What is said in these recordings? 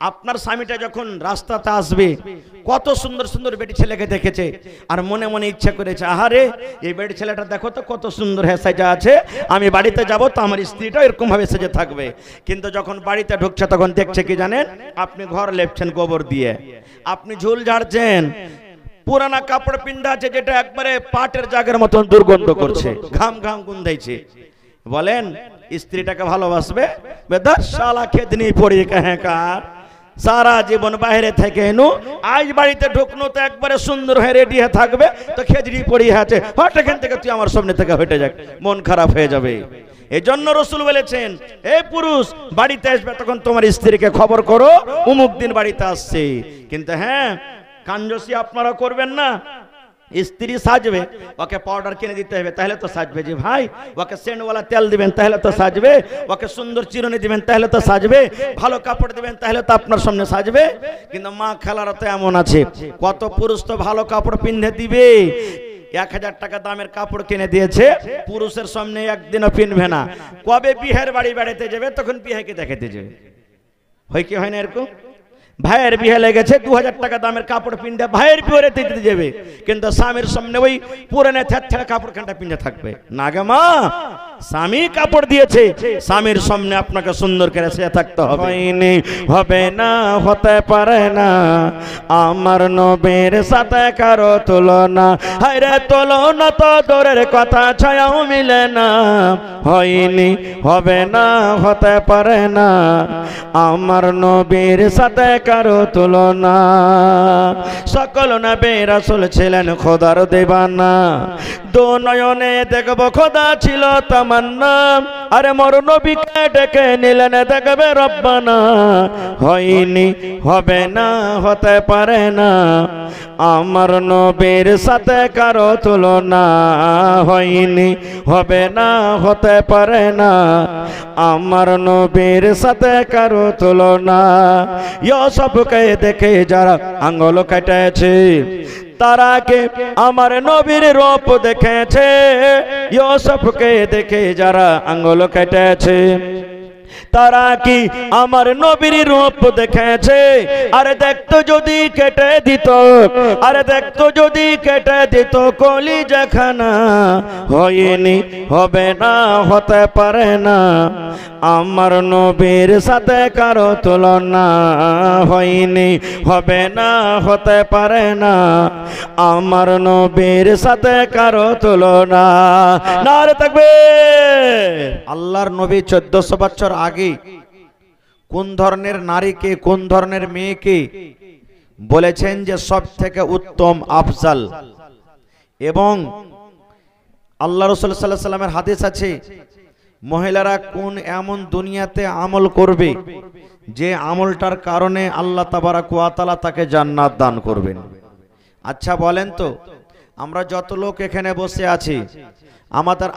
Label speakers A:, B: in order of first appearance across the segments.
A: আপনার স্বামীটা যখন রাস্তাতে আসবে কত সুন্দর সুন্দর বেটি ছেলেকে দেখেছে আর মনে মনে ইচ্ছা করেছে, আহারে এই বেটি ছেলেটা দেখো তো কত সুন্দর সাজা আছে, আমি বাড়িতে যাব তো আমার স্ত্রীটা এরকম ভাবে সেজে থাকবে। কিন্তু যখন বাড়িতে ঢুকছে তখন দেখছে কি জানেন, আপনি ঘর লেপছেন গোবর দিয়ে, আপনি ঝুল ঝাড়ছেন, পুরানা কাপড় পিন্ধা আছে যেটা একবারে পাটের জাগের মতন দুর্গন্ধ করছে, ঘাম ঘাম গুন্ধাইছে। বলেন স্ত্রীটাকে ভালোবাসবে? বেদার শালা খেদনি পড়ি কার সারা জীবন বাইরে থেকে এনু, আজ বাড়িতে ঢুকনো তো একবারে সুন্দর হয়ে রেডি হয়ে থাকবে, তো খেজড়ি পড়ি আছে, হট এখান থেকে তুই আমার সামনে থেকে হেঁটে যাক, মন খারাপ হয়ে যাবে। এজন্য রাসূল বলেছেন, এই পুরুষ বাড়িতে আসবে তখন তোমার স্ত্রীকে খবর করো অমুক দিন বাড়িতে আসছে। কিন্তু হ্যাঁ, কাঞ্জসি আপনারা করবেন না। স্ত্রী সাজবে, ওকে পাউডার কিনে দিতে হবে তাহলে তো সাজবে। যে ভাই ওকে সেন্টওয়ালা তেল দিবেন তাহলে তো সাজবে, ওকে সুন্দর চিরুনি দিবেন তাহলে তো সাজবে, ভালো কাপড় দিবেন তাহলে তো আপনার সামনে সাজবে। কিন্তু মা খেলার তো এমন আছে, কত পুরুষ তো ভালো কাপড় পিন্ধে দিবে, 1000 টাকা দামের কাপড় কিনে দিয়েছে, পুরুষের সামনে একদিনও পিনবে না। কবে বিয়ের বাড়ি বেড়াতে যাবে তখন বিয়েকে দেখাতে যাবে। হয় কি হয় না এরকম? ভাইয়ের বিয়ে লেগেছে, 2000 টাকা দামের কাপড় পিনতে ভাইয়ের বিয়ে দিতে যাবে, কিন্তু স্বামীর সামনে ওই পুরানো ছেঁড়া কাপড় খানটা পিনতে থাকবে না। গে মা, স্বামী কাপড় দিয়েছে, স্বামীর সামনে আপনাকে সুন্দর করে সে থাকতে হবে। হবে না, হতে পারে না আমার নবীর সাথে কারো তুলনা, হায়রে তুলনা তো দূরের কথা, ছায়াও মিলে না। হয়নি, হবে না, হতে পারে না আমার নবীর সাথে কারো তুলনা। সকল নবী রাসূল ছিলেন খোদার দিওয়ানা, দু নয়নে দেখব খোদা ছিল তামান্না, আরে মোর নবীকে ডেকে নিলেন দেখবে রব্বানা। হয়নি, হবে না, হতে পারে না আমার নবীর সাথে কারো তুলনা। হয়নি, হবে না, হতে পারে না আমার নবীর সাথে কারো তুলনা। ইউসুফকে দেখে যারা আঙ্গুল কেটেছে, তারাকে আমার নবীর রূপ দেখেছে। ইউসুফকে দেখে যারা আঙ্গুল কেটেছে, তারা কি আমার নবীর রূপ দেখেছে? আরে দেখতো যদি কেটে দিত, আরে দেখতো যদি কেটে দিত কলিজাখানা। হয়নি, হবে না, হতে পারে না আমার নবীর সাথে কারো তুলনা। হয়নি, হবে না, হতে পারে না আমার নবীর সাথে কারো তুলনা। নারে তাকবীর! আল্লাহর নবী 1400 বছর আগে কোন ধরনের নারীকে, কোন ধরনের মেয়েকে বলেছেন যে সব থেকে উত্তম আফজাল। এবং আল্লাহ রাসূল সাল্লাল্লাহু আলাইহি ওয়াসাল্লামের হাদিস আছে, মহিলারা কোন এমন দুনিয়াতে আমল করবে যে আমলটার কারণে আল্লাহ তাবারাক ওয়া তাআলা তাকে জান্নাত দান করবেন। আচ্ছা বলেন তো, আমরা যত লোক এখানে বসে আছি,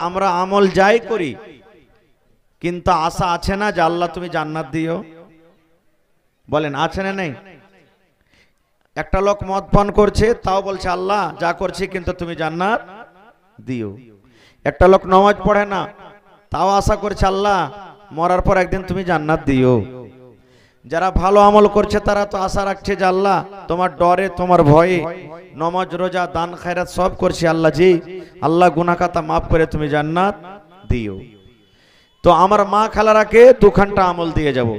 A: আমরা আমল যাই করি, কিন্তু আশা আছে না যে আল্লাহ তুমি জান্নাত দিও? বলেন আছে না নেই? একটা লোক মদ পান করছে, তাও বলছে আল্লাহ যা করছি কিন্তু তুমি জান্নাত দিও। একটা লোক নামাজ পড়ে না, তাও আশা করছে আল্লাহ মরার পর একদিন তুমি জান্নাত দিও। যারা ভালো আমল করছে তারা তো আশা রাখছে যে আল্লাহ তোমার ডরে, তোমার ভয়ে নামাজ রোজা দান খায়রাত সব করছি আল্লাহ জি, আল্লাহ গুনাহ খাতা মাফ করে তুমি জান্নাত দিও। তো আমার মা খালারাকে দুখানটা আমল দিয়ে যাব।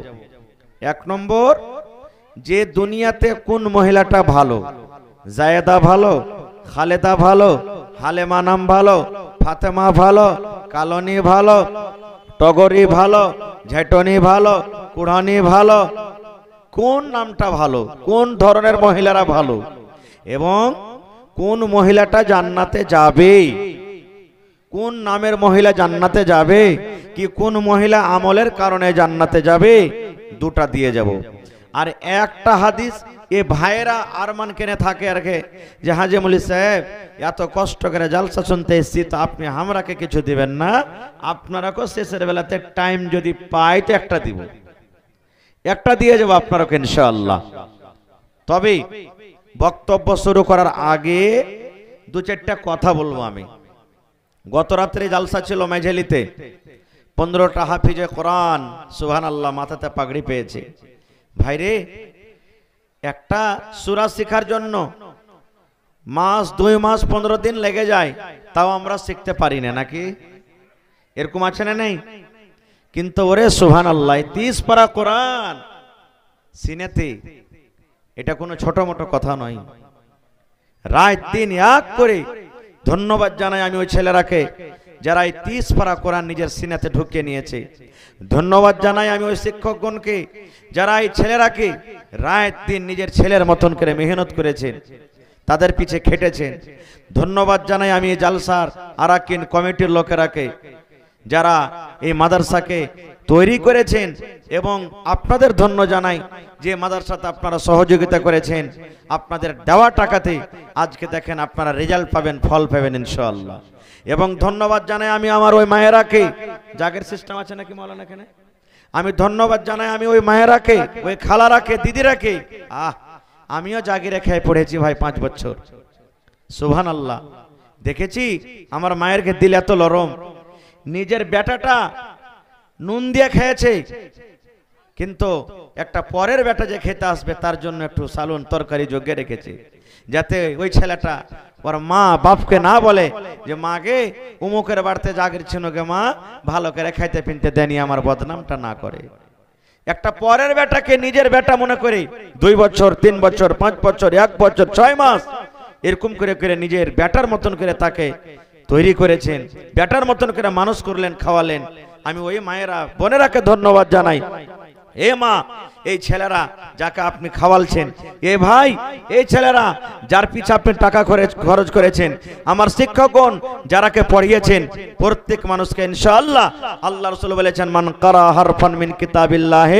A: এক নম্বর, যে দুনিয়াতে কোন মহিলাটা ভালো, জায়েদা ভালো, খালেদা ভালো, হালেমা নাম ভালো, ফাতেমা ভালো, কালনি ভালো, টগরি ভালো, ঝেটনি ভালো, কুড়ানি ভালো, কোন নামটা ভালো, কোন ধরনের মহিলারা ভালো, এবং কোন মহিলাটা জান্নাতে যাবে, কোন নামের মহিলা জান্নাতে যাবে, কি কোন মহিলা আমলের কারণে জান্নাতে যাবে, দুটা দিয়ে যাব। আর একটা হাদিস এ ভাইয়েরা আরমান কেনে থাকে আর কে যে হাজি মৌলী সাহেব এত কষ্ট করে জালসা শুনতে এসেছি, তো আপনি আমরাকে কিছু দিবেন না, আপনারাকে শেষের বেলাতে টাইম যদি পাই তো একটা দিব, একটা দিয়ে যাবো আপনারাকে ইনশাআল্লাহ। তবে বক্তব্য শুরু করার আগে দু চারটা কথা বলবো আমি। গত রাত্রে জালসা ছিল মেঝেলিতে, 15টা হাফিজে কোরআন সুবহানাল্লাহ মাথাতে পাগড়ি পেয়েছে, ভাইরে, একটা সূরা শেখার জন্য মাস 2 মাস 15 দিন লেগে যায়, তাও আমরা শিখতে পারি না, নাকি এরকম আছে না নেই? কিন্তু ওরে সুবহানাল্লাহ, 30 পারা কোরআন সিনেতে, এটা কোনো ছোট মোটো কথা নয়। রাত দিন এক করে ধন্যবাদ জানাই আমি ওই ছেলেরাকে যারা এই 30 পারা কোরআন নিজের সিনাতে ঢুকিয়ে নিয়েছে। ধন্যবাদ জানাই আমি ওই শিক্ষকগণকে যারা এই ছেলেরাকে রাত দিন নিজের ছেলের মতন করে মেহনত করেছেন, তাদের পিছে খেটেছেন। ধন্যবাদ জানাই আমি এই জালসার আরাকিন কমিটির লোকেরাকে যারা এই মাদ্রাসাকে তৈরি করেছেন, এবং আপনাদের ধন্য জানাই যে মাদ্রাসাতে আপনারা সহযোগিতা করেছেন। আপনাদের দেওয়া টাকাতে আজকে দেখেন আপনারা রেজাল্ট পাবেন, ফল পাবেন ইনশাআল্লাহ। এবং ধন্যবাদ জানাই আমি আমার ওই মায়েরাকে, জাগের সিস্টেম আছে নাকি মাওলানা এখানে? আমি ধন্যবাদ জানাই আমি ওই মায়েরাকে, ওই খালারাকে, দিদিরাকে। আমিও জাগিরে খেয়ে পড়েছি ভাই 5 বছর। সুবহানাল্লাহ, দেখেছি আমার মায়েরকে দিল এত নরম, নিজের বেটাটা নুন দিয়ে খেয়েছে, কিন্তু একটা পরের বেটা যে খেতে আসবে তার জন্য একটু সালুন তরকারি জোগে রেখেছে, যাতে ওই ছেলেটা ওর মা বাপকে না বলে যে মাকে উমুকের বাড়িতে জাগির ছিল গে মা, ভালো করে খাইতে পিনতে দেনি, আমার বদনামটা না করে। একটা পরের বেটাকে নিজের বেটা মনে করে 2 বছর 3 বছর 5 বছর 1 বছর 6 মাস এরকম করে করে নিজের বেটার মতন করে তাকে তৈরি করেছেন, বেটার মতন করে মানুষ করলেন, খাওয়ালেন। আমি ওই মায়েরা বোনেরাকে ধন্যবাদ জানাই। এ মা, এই ছেলেরা যাকে আপনি খাওয়ালছেন, এ ভাই, এই ছেলেরা যার পিছে আপনি টাকা খরচ করেছেন, আমার শিক্ষকগণ যারাকে পড়িয়েছেন, প্রত্যেক মানুষকে ইনশাআল্লাহ আল্লাহ রাসূল বলেছেন, মান কারা হারফান মিন কিতাবিল্লাহ,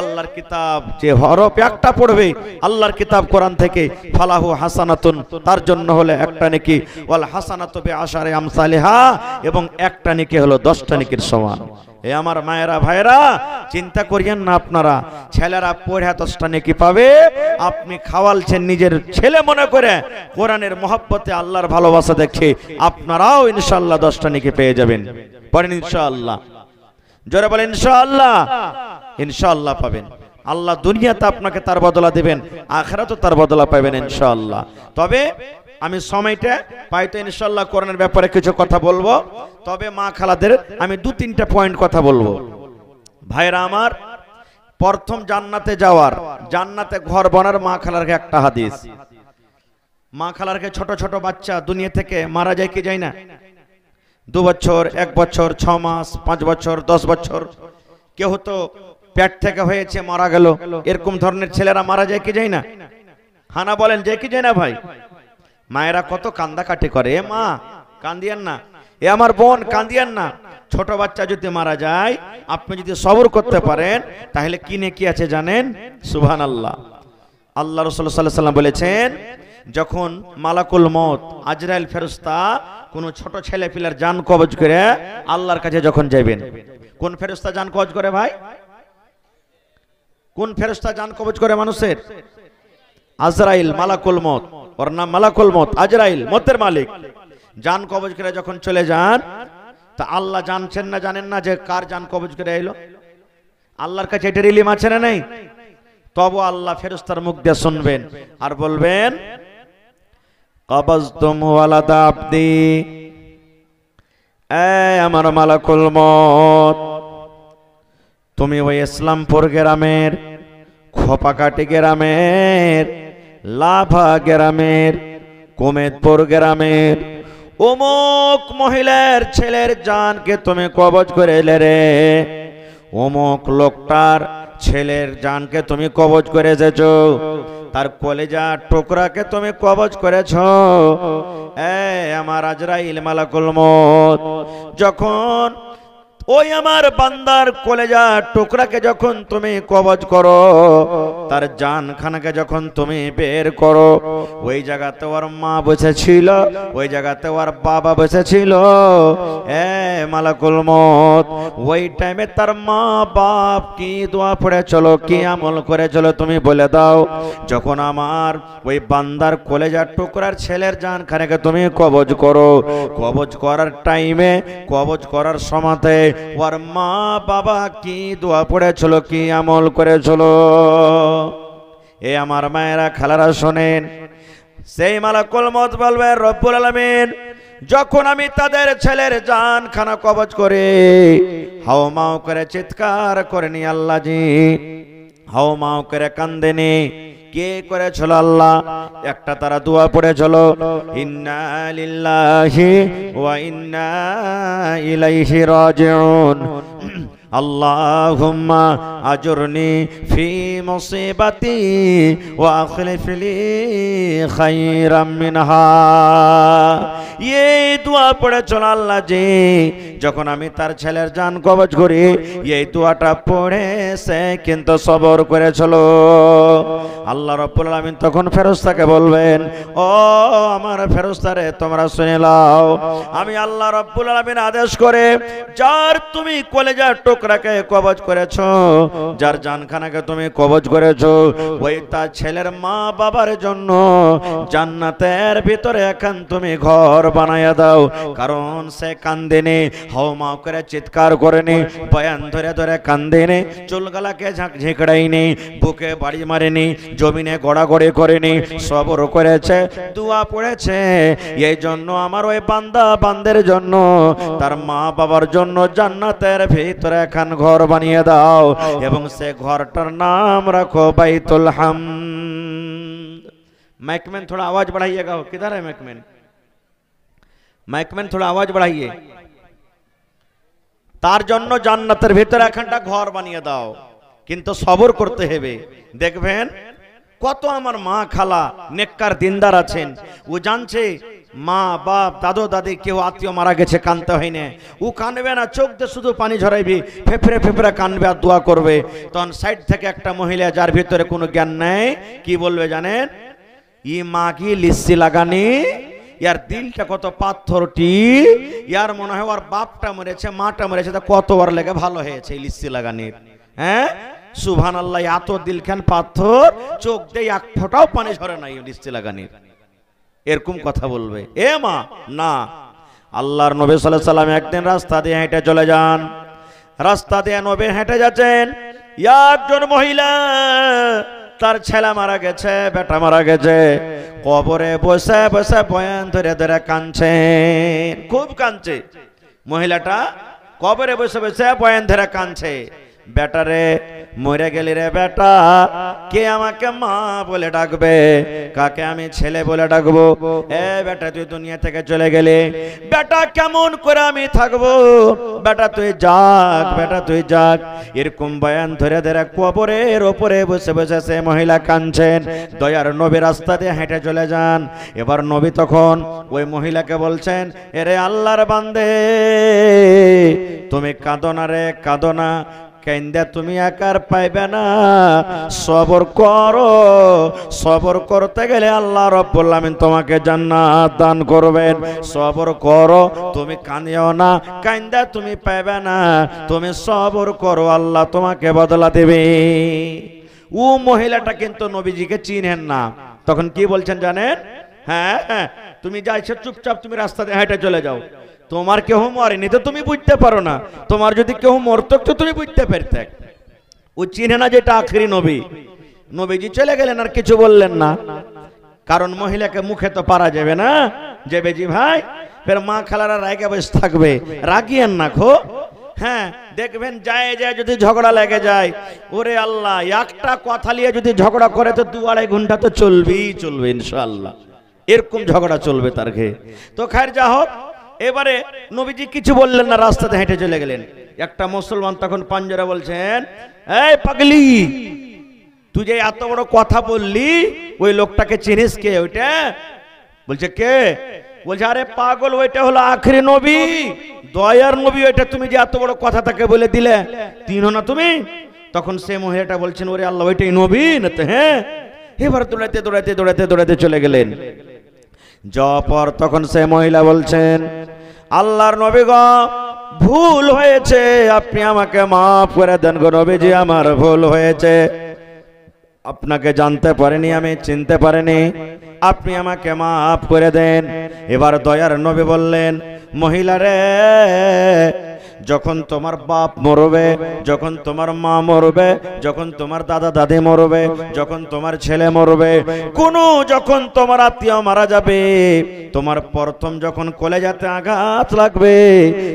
A: আল্লাহর কিতাব যে হরফ একটা পড়বে আল্লাহর কিতাব কোরআন থেকে, ফালাহু হাসানাতুন, তার জন্য হলো একটা নেকি, ওয়াল হাসানাতু বিআশারি আমসালিহা, এবং একটা নেকি হলো 10টা নেকির সমান। এ আমার মায়েরা ভাইরা, চিন্তা করিয়েন না আপনারা, ছেলেরা পড়ে 10টা নেকি পাবে, আপনি খাওয়ালছেন নিজের ছেলে মনে করে, কোরআনের মহব্বতে আল্লাহর ভালোবাসা দেখে আপনারাও ইনশাআল্লাহ 10টা নেকি পেয়ে যাবেন। পড়েন ইনশাআল্লাহ, জোরে বলেন ইনশাআল্লাহ। ইনশাআল্লাহ পাবেন, আল্লাহ দুনিয়াতে আপনাকে তার বদলা দেবেন, আখিরাতেও তার বদলা পাবেন ইনশাআল্লাহ। তবে আমি সময়টা পাইতো ইনশাআল্লাহ কোরআনের ব্যাপারে কিছু কথা বলবো, তবে মা খালাদের আমি 2-3টা পয়েন্ট কথা বলবো। ভাইরা আমার, প্রথম জান্নাতে যাওয়ার, জান্নাতে ঘর বানার মা খালার একটা হাদিস। মা খালারকে ছোট ছোট বাচ্চা দুনিয়া থেকে মারা যায় কি যায় না? 2 বছর 1 বছর 6 মাস 5 বছর 10 বছর, কেউ তো পেট থেকে হয়েছে মারা গেল, এরকম ধরনের ছেলেরা মারা যায় কি যায় না? হানা বলেন, যায় কি যায় না ভাই? মায়েরা কত কান্দাকাটি করে, এ মা কান্দিয়েন না, এ আমার বোন কান্দিয়েন না। ছোট বাচ্চা যদি মারা যায়, আপনি যদি সবর করতে পারেন, তাহলে কি নেকি আছে জানেন? সুবহানাল্লাহ। আল্লাহ রাসূল সাল্লাল্লাহু আলাইহি ওয়াসাল্লাম বলেছেন, যখন মালাকুল মউত আজরাইল ফেরেশতা কোন ছোট ছেলে পিলার জান কবজ করে আল্লাহর কাছে যখন যাবেন, কোন ফেরেশতা জান কবজ করে ভাই? কোন ফেরেশতা জান কবজ করে মানুষের? আজরাইল, মালাকুল মউত, ওর নাম মালাকুল মউত, আজরাইল মউতের মালিক। জান কবজ করে যখন চলে যান, তা আল্লাহ জানছেন না, জানেন না যে কার জান কবজ করে এলো? আল্লাহর কাছে এটার ইলম আছে না নাই? তবু আল্লাহ ফেরেশতার মুখ দিয়ে শুনবেন আর বলবেন, কবজতুম ওয়ালাদা আবদি, এ আমার মালাকুল মউত, তুমি ওই ইসলামপুর গ্রামের, খোপাকাটি গ্রামের, লাভা গ্রামের, কুমেদপুর গ্রামের অমুক মহিলার ছেলের জানকে তুমি কবজ করে এলে রে, অমুক লোকটার ছেলের জানকে তুমি কবজ করে এসেছো, তার কলেজা টুকরাকে তুমি কবজ করেছ। এ আমার আজরাইল মালাকুল মউত, যখন ওই আমার বান্দার কলেজা টুকরাকে যখন তুমি কবজ করো, তার জানখানাকে যখন তুমি বের করো, ওই জায়গাতে ওর মা বসেছিল, ওই জায়গাতে ওর বাবা বসেছিল। মালাকুল মউত ওই টাইমে তার মা বাপ কি দোয়া পড়ে চলো, কি আমল করে চলো, তুমি বলে দাও। যখন আমার ওই বান্দার কলেজার টুকরার ছেলের জানখানাকে তুমি কবজ করো, কবজ করার টাইমে, কবজ করার সময়তে ওর মা বাবা কি দোয়া পড়েছিল, কি আমল করেছিল। এ আমার মায়েরা খালারা শোনেন, সেই মালাকুল মউত বলবে রব্বুল আলামিন যখন আমি তাদের ছেলের জানখানা কবজ করে হাওমাও করে চিৎকার করে নি আল্লাহ জি, হাওমাও করে কান্দেনি, কে করেছিল আল্লাহ? একটা তারা দোয়া পড়েছিল, ইন্না লিল্লাহি ওয়া ইন্না ইলাইহি রাজিউন, আল্লাহুম্মা আজুরনি ফি মুসিবাতি ওয়া আখলিফ লি খায়রাম মিনহা। এই দোয়া পড়েছিল আল্লাহ জি, যখন আমি তার ছেলের জান কবজ করি, এই দোয়াটা পড়েছে কিন্তু সবর করেছিল। আল্লাহ রাব্বুল আলামিন তখন ফেরেশতাকে বলবেন, ও আমার ফেরেশতারে তোমরা শুনে নাও, আমি আল্লাহ রাব্বুল আলামিন আদেশ করে যার তুমি কলেজার টুকরাকে কবজ করেছো, যার জানখানাকে তুমি কবজ করেছো, ওই তার ছেলের মা বাবার জন্য জান্নাতের ভিতরে এখন তুমি ঘর বানায়া দাও। কারণ সে কান্দেনি, হাওমা করে চিৎকার করেনি, বয়ান ধরে ধরে কান্দেনি, চুলগালাকে ঝেঁকড়াইনি, বুকে বাড়ি মারেনি, জমিনে গড়াগড়ি করেনি, সবর করেছে, দোয়া পড়েছে। এই জন্য আমার ওই বান্দা বান্দের জন্য, তার মা বাবার জন্য জান্নাতের ভিতরে এখন ঘর বানিয়ে দাও, এবং সে ঘরটার নাম রাখো বাইতুল হামদ। मैकमैन थोड़ा आवाज बढ़ाइएगा, किधर है मैकमैन? मैकमैन थोड़ा आवाज बढ़ाइए। তার জন্য জান্নাতের ভিতরে একটা ঘর বানিয়ে দাও, কিন্তু সবর করতে হবে। দেখবেন কত আমার মা খালা নেককার দিনদার আছেন, ও জানছে মা বাপ দাদু দাদি কেউ আত্মীয় মারা গেছে, কানতে হয় না, ও কানবে না, চোখ দিয়ে শুধু পানি ঝরাইবি, ফেফড়ে ফেফড়ে কানবে আর দোয়া করবে। তখন সাইড থেকে একটা মহিলা যার ভিতরে কোনো জ্ঞান নেই কি বলবে জানেন? ই মা কি লিস্সি লাগানি, ইয়ার দিলটা কত পাথরটি, ইয়ার মনে হয় ওর বাপটা মরেছে মাটা মরেছে, তা কতবার লেগে ভালো হয়েছে এই লিস্সি লাগানির। হ্যাঁ সুবহানাল্লাহ, এত দিলখান পাথর, চোখ দিয়ে এক ফোঁটাও পানি ঝরে নাই লিস্সি লাগানির, এরকম কথা বলবে। এ মা না, আল্লাহর নবী সাল্লাল্লাহু আলাইহি সাল্লাম একদিন রাস্তা দিয়ে হেঁটে চলে যান, রাস্তা দিয়ে নবী হেঁটে যাচ্ছেন, একজন মহিলা তার ছেলে মারা গেছে, বেটা মারা গেছে, কবরে বসে বসে বয়ান ধরে ধরে কাঁদছে, খুব কাঁদছে মহিলাটা, কবরে বসে বসে বয়ান ধরে কাঁদছে। বেটারে মরে গেলি রে বেটা, কে আমাকে মা বলে ডাকবে, কাকে আমি ছেলে বলে ডাকবো? এ বেটা তুই দুনিয়া থেকে চলে গেলি, বেটা কেমন করে আমি থাকবো, বেটা তুই যাক, বেটা তুই যাক। এরকম বয়ান ধরে ধরে কবরের ওপরে বসে বসে সে মহিলা কাঁদছেন। দয়ার নবী রাস্তা দিয়ে হেঁটে চলে যান। এবার নবী তখন ওই মহিলাকে বলছেন, এরে আল্লাহর বান্দে, তুমি কাঁদো না রে, কাঁদো না, কেন্দা তুমি আকার পাইবে না, সবর করো, সবর করতে গেলে আল্লাহ রাব্বুল আলামিন তোমাকে জান্নাত দান করবেন। সবর করো, তুমি কাঁদিও না, কান্দা তুমি পাইবে না, তুমি সবর করো, আল্লাহ তোমাকে বদলা দেবে। ও মহিলাটা কিন্তু নবীজিকে চিনেন না, তখন কি বলছেন জানেন? হ্যাঁ হ্যাঁ, তুমি যাইছো চুপচাপ, তুমি রাস্তা দিয়ে হেঁটে চলে যাও, তোমার কেউ মরেনি তো তুমি বুঝতে পারো না, তোমার যদি কেউ মরতো তো তুমি বুঝতে পারতে। ও চিনে না যেটা আখেরি নবী। নবীজি চলে গেলেন, আর কিছু বললেন না, কারণ মহিলাকে মুখে তো পারা যাবে না যে বেজি ভাই, ফের মা খালারা রাগে বসে থাকবে, রাগিয়েন না খো। হ্যাঁ দেখবেন যায় যায় যদি ঝগড়া লেগে যায়, ওরে আল্লাহ, একটা কথা নিয়ে যদি ঝগড়া করে তো 2-2.5 ঘন্টা তো চলবেই চলবে ইনশাআল্লাহ, এরকম ঝগড়া চলবে তার ঘে। তো খায়ের যা হোক, এবারে নবীজি কিছু বললেন না, রাস্তাতে হেঁটে চলে গেলেন। একটা মুসলমান তখন পাঞ্জারা বলছেন, এই পাগলি, তুই যে এত বড় কথা বললি, ওই লোকটাকে চিনিস কে? ওইটা বলছে কে? বলছে আরে পাগল, ওইটা হলো আখেরি নবী, দয়ার নবী, ওইটা তুমি যে এত বড় কথা তাকে বলে দিলে, চিনো না তুমি? তখন সে মহিলাটা বলছেন, ওরে আল্লাহ, ওইটাই নবী না তো? হ্যাঁ। এবার দৌড়াতে দৌড়াতে দৌড়াতে দৌড়াতে চলে গেলেন। যাওয়ার পর তখন সে মহিলা বলছেন, আল্লাহর নবী গো, ভুল হয়েছে, আপনি আমাকে মাফ করে দেন গো নবীজি, আমার ভুল হয়েছে, আপনাকে জানতে পারিনি, আমি চিনতে পারিনি, আপনি আমাকে মাফ করে দেন। এবার দয়ার নবী বললেন, মহিলা রে, যখন তোমার বাপ মরবে, যখন তোমার মা মরবে, যখন তোমার দাদা দাদি মরবে, যখন তোমার ছেলে মরবে, যখন তোমার আত্মীয় মারা যাবে, তোমার প্রথম যখন কলেজাতে আঘাত লাগবে,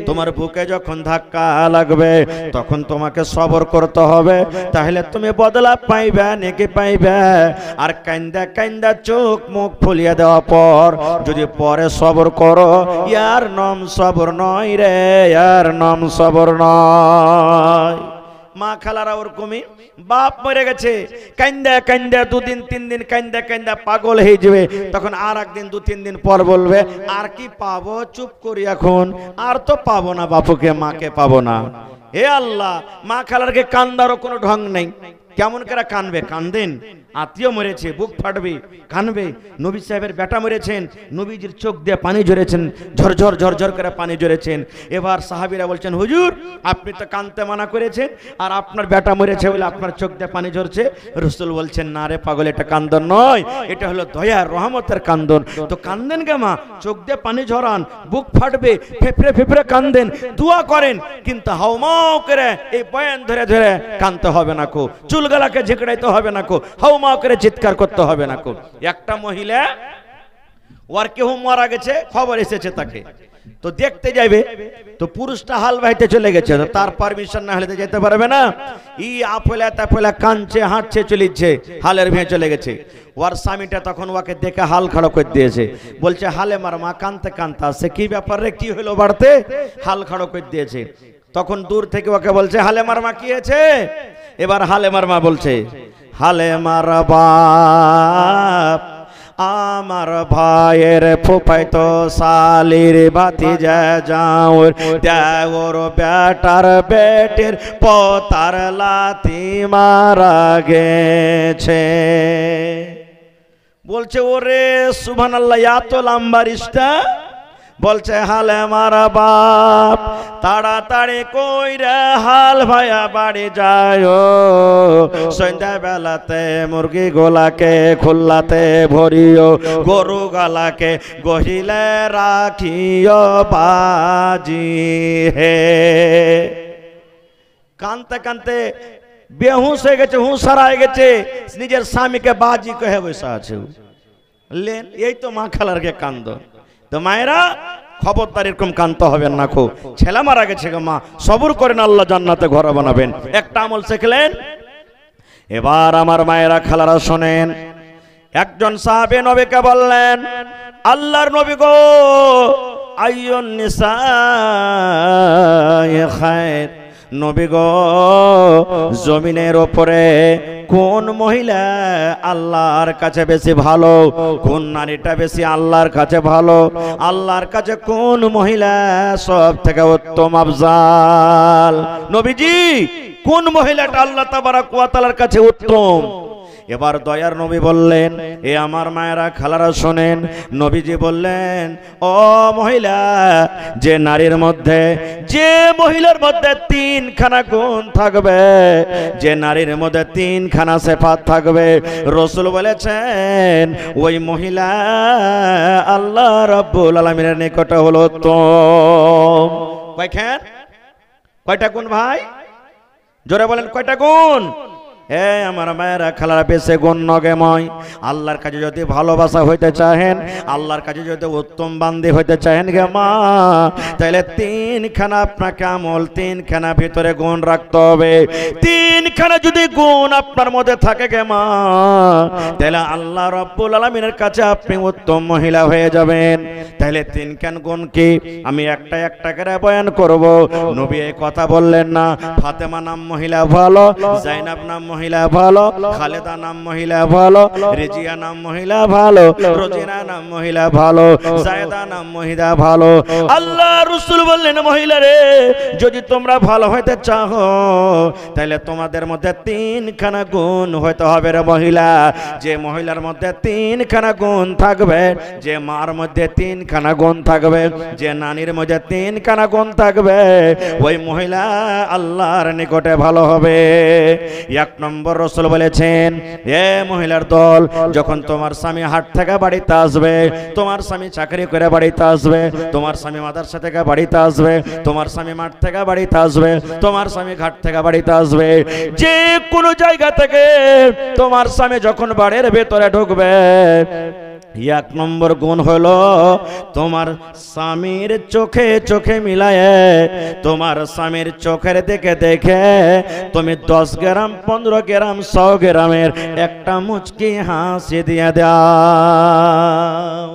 A: তোমার বুকে যখন ধাক্কা লাগবে, তখন তোমাকে সবর করতে হবে, তাহলে তুমি বদলা পাইবে, নেকি পাইবে। আর কান্দা কান্দা চোখ মুখ ফুলিয়ে দেওয়া পর যদি পরে সবর করো, ইয়ার নাম সবর নয় রে, ইয়ার নাম সবর নয়। মা খালারা ওরকমই, বাপ মরে গেছে, কান্দা কান্দা 2 দিন 3 দিন কান্দা কান্দা পাগল হয়ে যাবে, তখন আর একদিন 2-3 দিন পর বলবে, আর কি পাবো, চুপ করি এখন, আর তো পাবো না বাপুকে, মাকে পাবো না। হে আল্লাহ, মা খালারকে কান্দারও কোনো ঢং নেই। কেমন করে কানবে? কান্দেন, আত্মীয় মরেছে, বুক ফাটবে, কানবে। নবী সাহেবের বেটা মরেছেন, নবীজির চোখ দিয়ে পানি ঝরেছেন, ঝরঝর ঝরঝর করে পানি ঝরেছেন। এবার সাহাবীরা বলছেন, হুজুর আপনি তো কানতে মানা করেছেন, আর আপনার বেটা মরেছে বলে আপনার চোখ দিয়ে পানি ঝরছে। রাসূল বলছেন, না রে পাগল, এটা কান্দন নয়, এটা হলো দয়ার রহমতের কান্দন। তো কান্দেন গে মা, চোখ দিয়ে পানি ঝরান, বুক ফাটবে, ফেফড়ে ফেফড়ে কান্দেন, দোয়া করেন, কিন্তু হাউমাউ করে এই বয়ান ধরে ধরে কানতে হবে না কো, চুলগালাকে ঝেঁকড়াইতে হবে না কো, হাউমাউ করে চিৎকার করতে হবে না কো। একটা মহিলা, ওর কেউ মারা গেছে, খবর এসেছে তাকে, তো দেখতে যাবে, তো পুরুষটা হাল বাইতে চলে গেছে, তো তার পারমিশন না হলে তো যেতে পারবে না। ই আপলা তাপলা কাঁদছে, হাঁটছে, চলিচ্ছে, হালের ভেঙে চলে গেছে। ওর স্বামীটা তখন ওকে দেখে হাল খাড়ো করে দিয়েছে, বলছে, হালে মার মা কাঁদতে কাঁদতে আসছে, কি ব্যাপার রে, কি হলো বাড়তে? হাল খাড়ো করে দিয়েছে। তখন দূর থেকে ওকে বলছে, হালে মার মা, কি হয়েছে? এবার হালে মার মা বলছে, হালে মার বাপ, আমার ভাইয়ের ফুফাইতো শালির ভাতিজা যাওর দেওর বেটার বেটির পোতার লাথি মারা গেছে। বলছে, ওরে সুবহানাল্লাহ, এত লম্বা রিশতা। বলছে, হালে মারা বাপ, তাড়াতাড়ি কইরা হাল ভাইয়া বাড়ি যায়, সন্ধ্যা বেলাতে মুরগি গোলাকে খুল্লাতে ভরিও, গরু গালাকে গহিলে রাখিও বাজি হে। কানতে কানতে বেহুশ হয়ে গেছে, হুঁশ হারায় গেছে, নিজের স্বামীকে বাজি কহে বসে আছে। লেন, এই তো মা খালারকে কান্দ। তো মায়েরা খবরদার এরকম কানতে হবে না খো, ছেলে মারা গেছে গো মা, সবর করেন, আল্লাহ জান্নাতে ঘর বানাবেন। একটা আমল শিখলেন। এবার আমার মায়েরা খালারা শোনেন, একজন সাহাবী নবীকে বললেন, আল্লাহর নবী গো, আইয়ুন নিসায়ে খায়র, নবী গো, জমিনের ওপরে কোন মহিলা আল্লাহর কাছে বেশি ভালো, কোন নারীটা বেশি আল্লাহর কাছে ভালো, আল্লাহর কাছে কোন মহিলা সব থেকে উত্তম আফজাল? নবীজি, কোন মহিলাটা আল্লাহ তাবারক ওয়া তাআলার কাছে উত্তম? এবার দয়ার নবী বললেন, এ আমার মায়েরা খালারা শোনেন, নবীজি বললেন, ও মহিলা, যে নারীর মধ্যে, যে মহিলার মধ্যে 3খানা গুণ থাকবে, যে নারীর মধ্যে 3খানা সিফাত থাকবে, রাসূল বলেছেন ওই মহিলা আল্লাহ রাব্বুল আলামিনের নিকটে হলো উত্তম। কয়টা গুণ ভাই? জোরে বলেন, কয়টা গুণ? হে আমার মায়েরা খালারা, বেশি গুণ নগেময়। আল্লাহর কাছে যদি ভালোবাসা হইতে চাহেন, আল্লাহর কাছে যদি উত্তম বান্দি হইতে চাহেন গে মা, তাহলে 3খানা আপনাকে আমল, 3খানা ভিতরে গুণ রাখতে হবে। 3খানা যদি গুণ আপনার মধ্যে থাকে গে মা, তাহলে আল্লাহ রাব্বুল আলামিনের কাছে আপনি উত্তম মহিলা হয়ে যাবেন। তাহলে 3খানা গুণ কি? আমি একটা একটা করে বয়ান করব। নবী এই কথা বললেন না, ফাতেমা নাম মহিলা ভালো, জাইনাব নাম মহিলা ভালো, খালেদা নাম মহিলা ভালো, রেজিয়া নাম মহিলা ভালো, রোজিনা নাম মহিলা ভালো, জায়েদা নাম মহিলা ভালো। আল্লাহ রাসূল বললেন মহিলা রে, যদি তোমরা ভালো হইতে চাও তাহলে তোমাদের মধ্যে তিনখানা গুণ হইতে হবে রে মহিলা। যে মহিলার মধ্যে তিনখানা গুণ থাকবে, যে মার মধ্যে তিনখানা গুণ থাকবে, যে নানির মধ্যে তিনখানা গুণ থাকবে, ওই মহিলা আল্লাহর নিকটে ভালো হবে। এক নম্বর রাসূল বলেছেন, এ মহিলার দল, যখন তোমার স্বামী হাট থেকে বাড়িতে আসবে, তোমার স্বামী চাকরি করে বাড়িতে আসবে, তোমার স্বামী মাদ্রাসা থেকে বাড়িতে আসবে, তোমার স্বামী মাঠ থেকে বাড়িতে আসবে, তোমার স্বামী ঘাট থেকে বাড়িতে আসবে, যে কোনো জায়গা থেকে তোমার স্বামী যখন বাড়ির ভেতরে ঢুকবে, এক নম্বর গুণ হলো তোমার স্বামীর চোখে চোখে মিলায়, তোমার স্বামীর চোখের দিকে দেখে তুমি 10 গ্রাম 15 গ্রাম 100 গ্রামের একটা মুচকি হাসি দিয়ে দাও।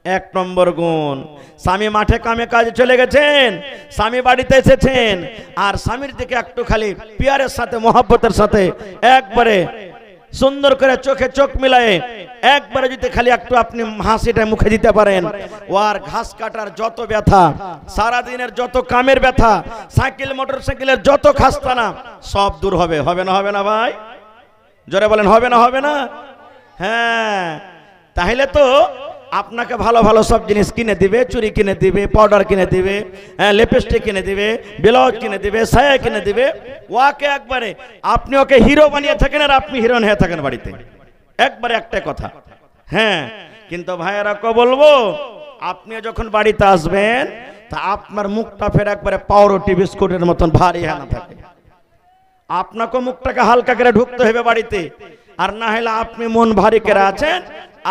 A: এক নম্বর গুণ। স্বামী মাঠে কামে কাজে চলে গেছেন, স্বামী বাড়িতে এসেছেন, আর স্বামীর দিকে একটু খালি পিয়ারের সাথে মহব্বতের সাথে একবারে সুন্দর করে চোখে চোখ মিলায়ে একবারে যদি খালি একটু আপনি হাসিটা মুখে দিতে পারেন, ওর ঘাস কাটার যত ব্যথা, সারা দিনের যত কামের ব্যথা, সাইকেল মোটর সাইকেলের যত খাস্তানা সব দূর হবে। হবে না? হবে না ভাই? জোরে বলেন, হবে না? হবে না? হ্যাঁ, তাহলে তো আপনাকে ভালো ভালো সব জিনিস কিনে দিবে, চুরি কিনে দিবে, পাউডার কিনে দিবে, লিপস্টিক কিনে দিবে, ব্লাউজ কিনে দিবে, সায়া কিনে দিবে, ওকে একবারে আপনি ওকে হিরো বানিয়ে থাকেন আর আপনি হিরোইন হয়ে থাকেন বাড়িতে, একবারে একটাই কথা। হ্যাঁ, কিন্তু ভাইয়েরা কে বলবো, আপনি যখন বাড়িতে আসবেন তা আপনার মুখটা ফের একবারে পাউরুটি বিস্কুটের মতন ভারী না থাকে। আপনাকে মুখটাকে হালকা করে ঢুকতে হবে বাড়িতে, আর না হলে আপনি মন ভারী করে আছেন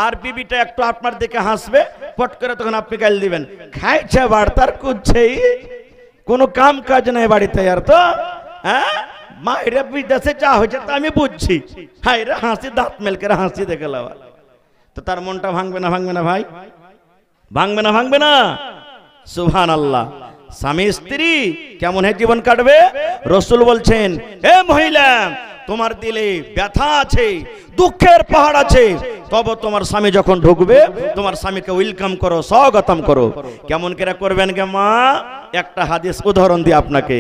A: আর বিবিটা একটু আপনার দিকে হাসবে, পট করে তখন আপনি গাল দিবেন, খাইছে বাড়তার কুচ্ছেই, কোনো কাম কাজ নাই বাড়িতে। আর তো হ্যাঁ, মায়েরা বিদেশে যা হয়েছে তা আমি বুঝছি, হাই রে হাসি, দাঁত মেল করে হাসি দেখে লাওয়া, তো তার মনটা ভাঙবে না? ভাঙবে না ভাই? ভাঙবে না? ভাঙবে না? সুবহানাল্লাহ। স্বামী স্ত্রী কেমন হে জীবন কাটবে? রাসূল বলছেন, এ মহিলা, তোমার দিলে ব্যথা আছে, দুঃখের পাহাড় আছে, তবে তোমার স্বামী যখন ঢুকবে তোমার স্বামীকে ওয়েলকাম করো, স্বাগতম করো। কেমন করে করবেন গে মা? একটা হাদিস উদাহরণ দিই আপনাকে।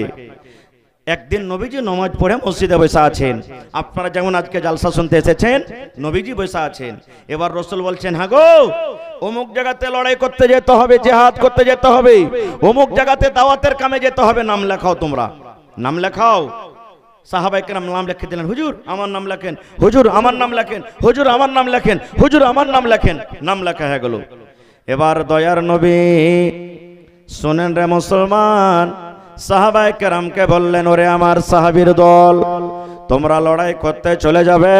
A: একদিন নবীজি নামাজ পড়ে মসজিদে বসে আছেন, আপনারা যেমন আজকে জালসা শুনতে এসেছেন, নবীজি বসে আছেন। এবার রাসূল বলছেন, হ্যাঁ গো, অমুক জায়গাতে লড়াই করতে যেতে হবে, জিহাদ করতে যেতে হবে, অমুক জায়গাতে দাওয়াতের কামে যেতে হবে, নাম লেখাও, তোমরা নাম লেখাও। সাহাবায়ে কেরাম নাম লিখে দিলেন, হুজুর আমার নাম লেখেন, হুজুর আমার নাম লেখেন, হুজুর আমার নাম লেখেন, হুজুর আমার নাম লেখেন। নাম লেখা হয়ে গেল। এবার দয়ার নবী শোনেন রে মুসলমান, সাহাবায়ে কেরামকে বললেন, ওরে আমার সাহাবীর দল, তোমরা লড়াই করতে চলে যাবে,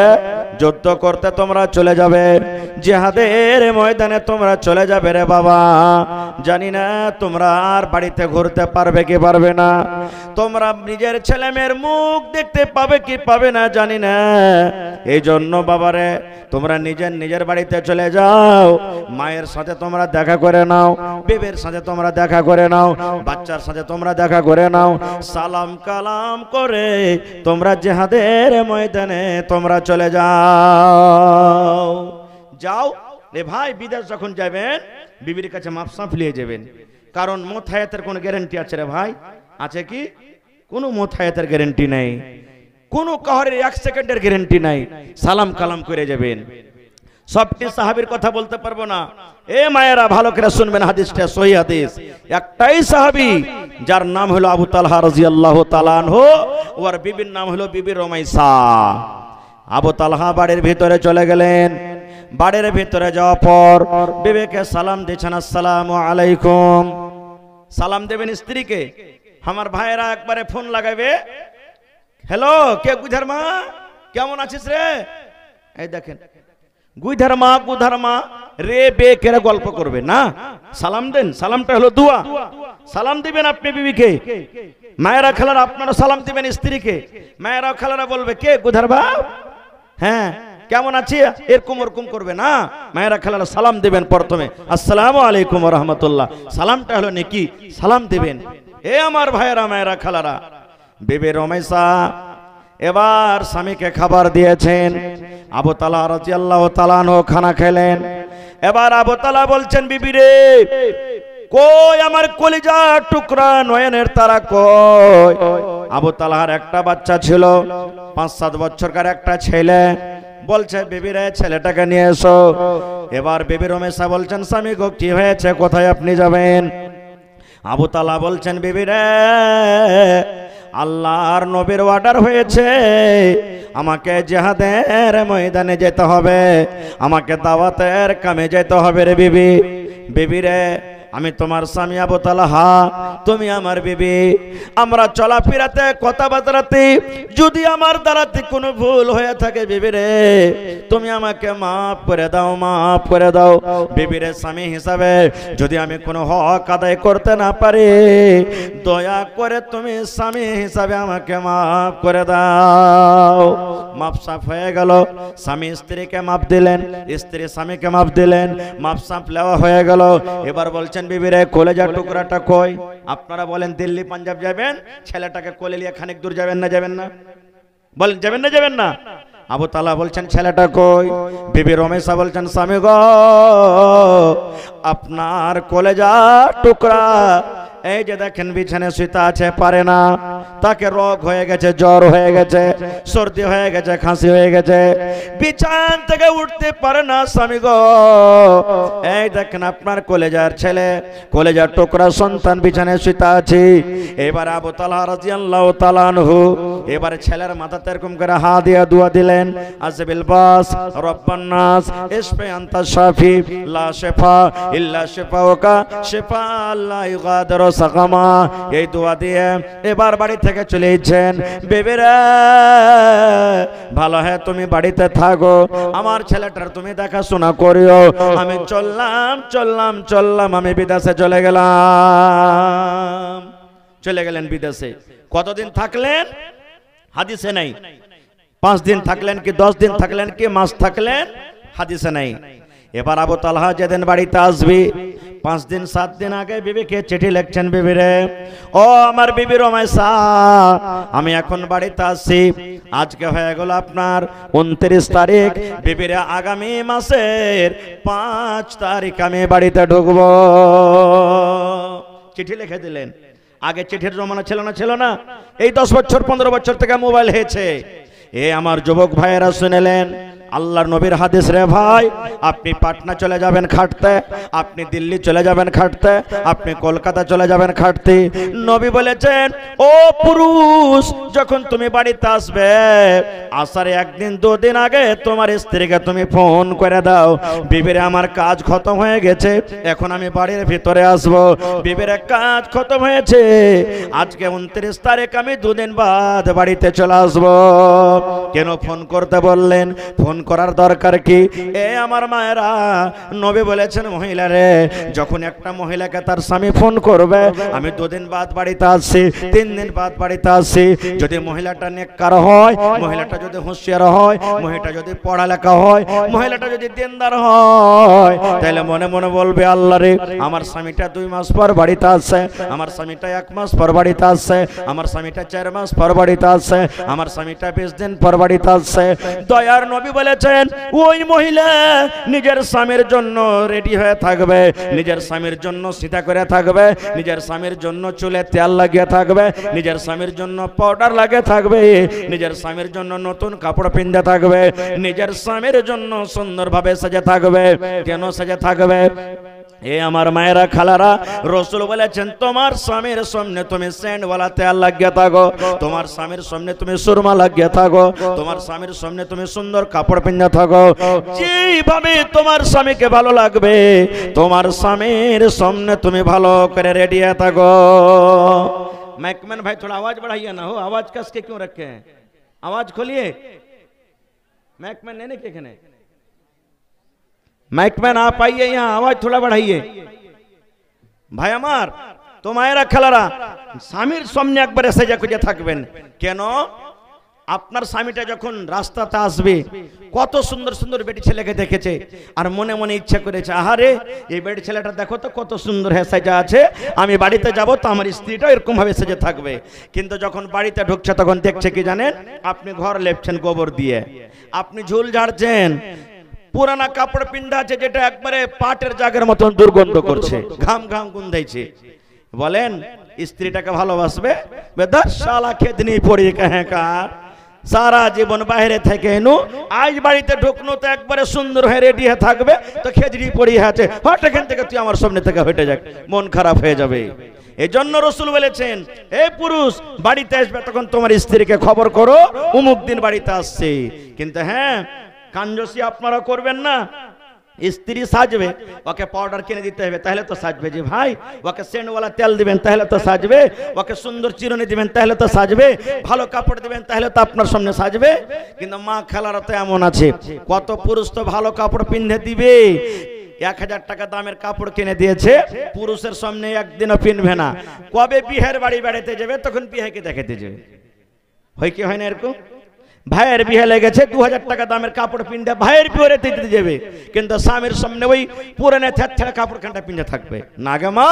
A: যুদ্ধ করতে তোমরা চলে যাবে, জিহাদের ময়দানে তোমরা চলে যাবে রে বাবা। জানি না তোমরা আর বাড়িতে ঘুরতে পারবে কি পারবে না, তোমরা নিজের ছেলে মেয়ের মুখ দেখতে পাবে কি পাবে না জানি না। এই জন্য বাবারে, তোমরা নিজের বাড়িতে চলে যাও, মায়ের সাথে তোমরা দেখা করে নাও, বেবের সাথে তোমরা দেখা করে নাও, বাচ্চার সাথে তোমরা দেখা করে নাও, সালাম কালাম করে তোমরা জিহাদের ময়দানে তোমরা চলে যাও। যাও রে ভাই, বিদেশ যখন যাবেন বিবির কাছে মাপসাফ নিয়ে যাবেন, কারণ মত হায়াতের কোনো গ্যারান্টি আছে রে ভাই? আছে কি? কোনো মত হায়াতের গ্যারান্টি নাই, কোনো কাহরের 1 সেকেন্ডের গ্যারান্টি নাই। সালাম কালাম করে যাবেন। সবটি সাহাবীর কথা বলতে পারবো না। এ মায়েরা ভালো করে শুনবেন, হাদিসটা সহিহ হাদিস। একটাই সাহাবী যার নাম হলো আবু তালহা রাদিয়াল্লাহু তাআলা আনহু, ওর বিবির নাম হলো বিবি রুমাইসা। আবু তালহা বাড়ির ভিতরে চলে গেলেন। বাড়ির ভিতরে যাওয়ার পর বিবিকে সালাম দিয়েছেন, আসসালামু আলাইকুম। সালাম দেবেন স্ত্রীকে। আমার ভাইয়েরা একবারে ফোন লাগাবে, হ্যালো, কে গুধার মা, কেমন আছিস রে? এই দেখেন, গুধার মা রে বে কেরা গল্প করবে না, সালাম দেন। সালামটা হলো দোয়া। সালাম দিবেন আপনি বিবিকে। মায়েরা খালারা আপনারা সালাম দিবেন স্ত্রীকে। মায়েরা খালারা বলবে, কে গুধার বাপ, হ্যাঁ কেমন আছে, এরকম ওরকম করবে না। মায়েরা খালারা সালাম দিবেন প্রথমে, আসসালামু আলাইকুম ওয়া রাহমাতুল্লাহ। সালামটা হলো নেকি, সালাম দিবেন। এ আমার ভাইয়েরা, মায়েরা খালারা, বিবি রুমাইসা এবার স্বামীকে খাবার দিয়েছেন। আবু তালহা রাদিয়াল্লাহু তাআলা আনহু খানা খেলেন। এবার আবু তালহা বলছেন, বিবি রে কই আমার কলিজার টুকরা নয়নের তারা কই? আবু তালহার একটা বাচ্চা ছিল, 5-7 বছরকার একটা ছেলে। বলছে, বিবি রে ছেলেটাকে নিয়ে এসো। এবার বিবি রমেশা বলছেন, স্বামী গো কি হয়েছে, কোথায় আপনি যাবেন? আবু তালহা বলছেন, বিবি রে আল্লাহর নবীর অর্ডার হয়েছে, আমাকে জিহাদের ময়দানে যেতে হবে, আমাকে দাওয়াতের কামে যেতে হবে রে বিবি। বিবি রে আমি তোমার স্বামী আবু তালহা, তুমি আমার বিবি। আমরা চলাফেরাতে কথাবার্তাতে যদি আমার দ্বারাতে কোনো ভুল হয়ে থাকে বিবি রে তুমি আমাকে মাফ করে দাও, মাফ করে দাও। বিবি রে স্বামী হিসাবে যদি আমি কোনো হক আদায় করতে না পারি, দয়া করে তুমি স্বামী হিসাবে আমাকে মাফ করে দাও। মাপ সাফ হয়ে গেল। স্বামী স্ত্রীকে মাপ দিলেন, স্ত্রী স্বামীকে মাপ দিলেন, মাপ সাফ নেওয়া হয়ে গেল। এবার বলছেন, বিবি রে কলেজার টুকরাটা কই? আপনারা বলেন দিল্লি পাঞ্জাব যাবেন, ছেলেটাকে কোলে নিয়ে খানিক দূর যাবেন না? যাবেন না? বলেন যাবেন না? যাবেন না? আবু তালহা বলছেন, ছেলেটা কই? বিবি রমেশা বলছেন, স্বামী গো আপনার কলেজার টুকরা এই যে দেখেন বিছানায় শুতে আছে, পারে না, তাকে রোগ হয়ে গেছে, জ্বর হয়ে গেছে, সর্দি হয়ে গেছে, খাসি হয়ে গেছে, বিছান থেকে উঠতে পারে না স্বামী গো। এই দেখেন আপনার কলেজার ছেলে, কলেজার টুকরা সন্তান বিছানায় শুতে আছে। এবার আবু তালহা রাদিয়াল্লাহু তাআলা আনহু এবার ছেলের মাথাতে এরকম করে হাত দিয়ে দোয়া দিলেন, আজবিল বাস রব্বান নাস ইশফি আনতা শাফি লা শিফা ইল্লা শিফাউকা শিফা লা ইগাদিরু সাকামা। এই দোয়া দিয়ে এবার বাড়ি থেকে চলে এসেছেন। বেবেরা ভালো হয় তুমি বাড়িতে থাকো, আমার ছেলেটার তুমি দেখাশোনা করিও। আমি চললাম আমি বিদেশে চলে গেলাম। চলে গেলেন বিদেশে। কতদিন থাকলেন হাদিসে নাই। 5 দিন থাকলেন কি 10 দিন থাকলেন কি মাস থাকলেন হাদিসে নাই। এবার আবু তালহা যেদিন বাড়িতে আসবি 5 দিন 7 দিন আগে বিবিকে চিঠি লিখছেন, বিবি রে ও আমার বিবি রমেশা আমি এখন বাড়িতে আসছি। আজকে হয়ে গেল আপনার 29 তারিখ, বিবিরে আগামী মাসের 5 তারিখ আমি বাড়িতে ঢুকবো। চিঠি লিখে দিলেন। আগে চিঠির জমানা ছিল না? ছিল না? এই 10 বছর 15 বছর থেকে মোবাইল হয়েছে। এ আমার যুবক ভাইয়েরা শুনেলেন আল্লাহর নবীর হাদিস রে ভাই, আপনি পাটনা চলে যাবেন খাটতে, আপনি দিল্লি চলে যাবেন খাটতে, আপনি কলকাতা চলে যাবেন খাটতে। নবী বলেছেন ও পুরুষ যখন তুমি বাড়িতে আসবে আসার 1 দিন 2 দিন আগে তোমার স্ত্রীকে তুমি ফোন করে দাও, বিবিরে আমার কাজ খতম হয়ে গেছে, এখন আমি বাড়ির ভিতরে আসব, বিবিরে কাজ খতম হয়েছে, আজকে 29 তারিখ আমি 2 দিন বাদ বাড়িতে চলে আসব। কেন ফোন করতে বললেন? ফোন করার দরকার কি? এ আমার মায়েরা নবী বলেছেন মহিলারে যখন একটা মহিলাকে তার স্বামী ফোন করবে, আমি 2 দিন বাদ বাড়িতে আসছি, 3 দিন বাদ বাড়িতে আসছি, যদি মহিলাটা নেককার হয়, মহিলাটা যদি হুঁশিয়ার হয়, মহিলাটা যদি পড়ালেখা হয়, মহিলাটা যদি দিনদার হয়, তাহলে মনে মনে বলবে আল্লাহ রে আমার স্বামীটা 2 মাস পর বাড়িতে আসছে, আমার স্বামীটা 1 মাস পর বাড়িতে আসছে, আমার স্বামীটা 4 মাস পর বাড়িতে আসছে, আমার স্বামীটা 20 দিন পর বাড়িতে আসছে। দয়ার নবী বলেছেন ওই মহিলা নিজের স্বামীর জন্য রেডি হয়ে থাকবে, নিজের স্বামীর জন্য সীতা করে থাকবে, নিজের স্বামীর জন্য চুলে তেল লাগিয়ে থাকবে, নিজের স্বামীর জন্য পাউডার লাগিয়ে থাকবে, নিজের স্বামীর জন্য নতুন কাপড় পিনতে থাকবে, নিজের স্বামীর জন্য সুন্দরভাবে সাজে থাকবে। কেন সাজে থাকবে? এ আমার মায়েরা খালারা রাসূল বলেছেন তোমার স্বামীর সামনে তুমি সেন্টওয়ালা তেল লাগিয়ে থাকো, তোমার স্বামীর সামনে তুমি সুরমা লাগিয়ে থাকো, তোমার স্বামীর সামনে তুমি সুন্দর কাপড় পিনতে থাকো, যেভাবে তোমার স্বামীকে ভালো লাগবে তোমার স্বামীর সামনে তুমি ভালো করে রেডি হয়ে থাকো। मैकमैन भाई थोड़ा आवाज बढ़ाइए ना, हो आवाज कस के क्यों रखे हैं? आवाज खोलिए। मैकमैन नहीं एखाने, मैकमैन आप आइए यहाँ, आवाज थोड़ा बढ़ाइए। भाई আমার তো মায়েরা খালারা স্বামীর সামনে একবার সেজে খুঁজে থাকবেন। কেন? আপনার স্বামীটা যখন রাস্তাতে আসবে কত সুন্দর সুন্দর বেটি ছেলেকে দেখেছে আর মনে মনে ইচ্ছা করেছে, আহারে এই বেটি ছেলেটা দেখো তো কত সুন্দর সাজা আছে, আমি বাড়িতে যাব তো আমার স্ত্রীটা এরকম ভাবে সেজে থাকবে। কিন্তু যখন বাড়িতে ঢুকছে তখন দেখছে কি জানেন, আপনি ঘর লেপছেন গোবর দিয়ে, আপনি ঝুল ঝাড়ছেন, পুরানা কাপড় পিন্ধা আছে যেটা একবারে পাটের জাগের মতন দুর্গন্ধ করছে, ঘাম ঘাম গুন্ধাইছে। বলেন স্ত্রীটাকে ভালোবাসবে? বেদা শালা খেদনি পড়ি কার সারা জীবন বাইরে থেকে এনু, আজ বাড়িতে ঢুকনো তো একবারে সুন্দর হয়ে রেডি হয়ে থাকবে, তো খেজড়ি পড়ি আছে, হট এখান থেকে তুই আমার সামনে থেকে হেঁটে যাক, মন খারাপ হয়ে যাবে। এই জন্য রসুল বলেছেন, এ পুরুষ বাড়িতে আসবে তখন তোমার স্ত্রীকে খবর করো অমুক দিন বাড়িতে আসছে। কিন্তু হ্যাঁ, কাঞ্জসি আপনারা করবেন না। স্ত্রী সাজবে, ওকে পাউডার কিনে দিতে হবে তাহলে তো সাজবে, যে ভাই ওকে সেন্টওয়ালা তেল দিবেন তাহলে তো সাজবে, ওকে সুন্দর চিরুনি দিবেন তাহলে তো সাজবে, ভালো কাপড় দিবেন তাহলে তো আপনার সামনে সাজবে। কিন্তু মা খেলারা তো এমন আছে, কত পুরুষ তো ভালো কাপড় পিন্ধে দিবে, 1000 টাকা দামের কাপড় কিনে দিয়েছে, পুরুষের সামনে একদিনও পিনবে না। কবে বিয়ের বাড়ি বেড়াতে যাবে তখন বিয়েকে দেখাতে যাবে, হয় কি হয় না এরকম? ভাইয়ের বিয়ে লেগেছে, 2000 টাকা দামের কাপড় পিনতে ভাইয়ের বিয়ে দিতে যাবে, কিন্তু স্বামীর সামনে ওই পুরানো ছেঁড়া কাপড় খানটা পিনতে থাকবে না। গে মা,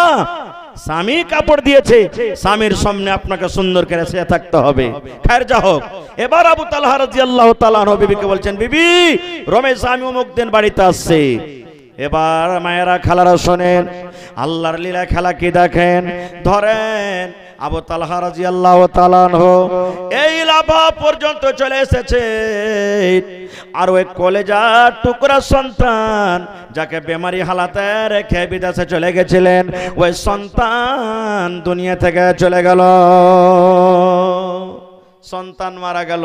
A: স্বামী কাপড় দিয়েছে, স্বামীর সামনে আপনাকে সুন্দর করে সেজে থাকতে হবে। খায়ের যা হোক, এবার আবু তালহা রাদিয়াল্লাহু তাআলা আনহু বিবিকে বলছেন, বিবি রমেশ আমি অমুক দিন বাড়িতে আসছে। এবার মায়েরা খালারা শোনেন, আল্লাহর লীলা খেলা কি দেখেন, ধরেন আবু তালহা রাদিয়াল্লাহু তাআলা আনহু এই লাভা পর্যন্ত চলে এসেছে, আর ওই কলেজার টুকরা সন্তান যাকে বেমারি হালাতে রেখে বিদেশে চলে গেছিলেন, ওই সন্তান দুনিয়া থেকে চলে গেল, সন্তান মারা গেল।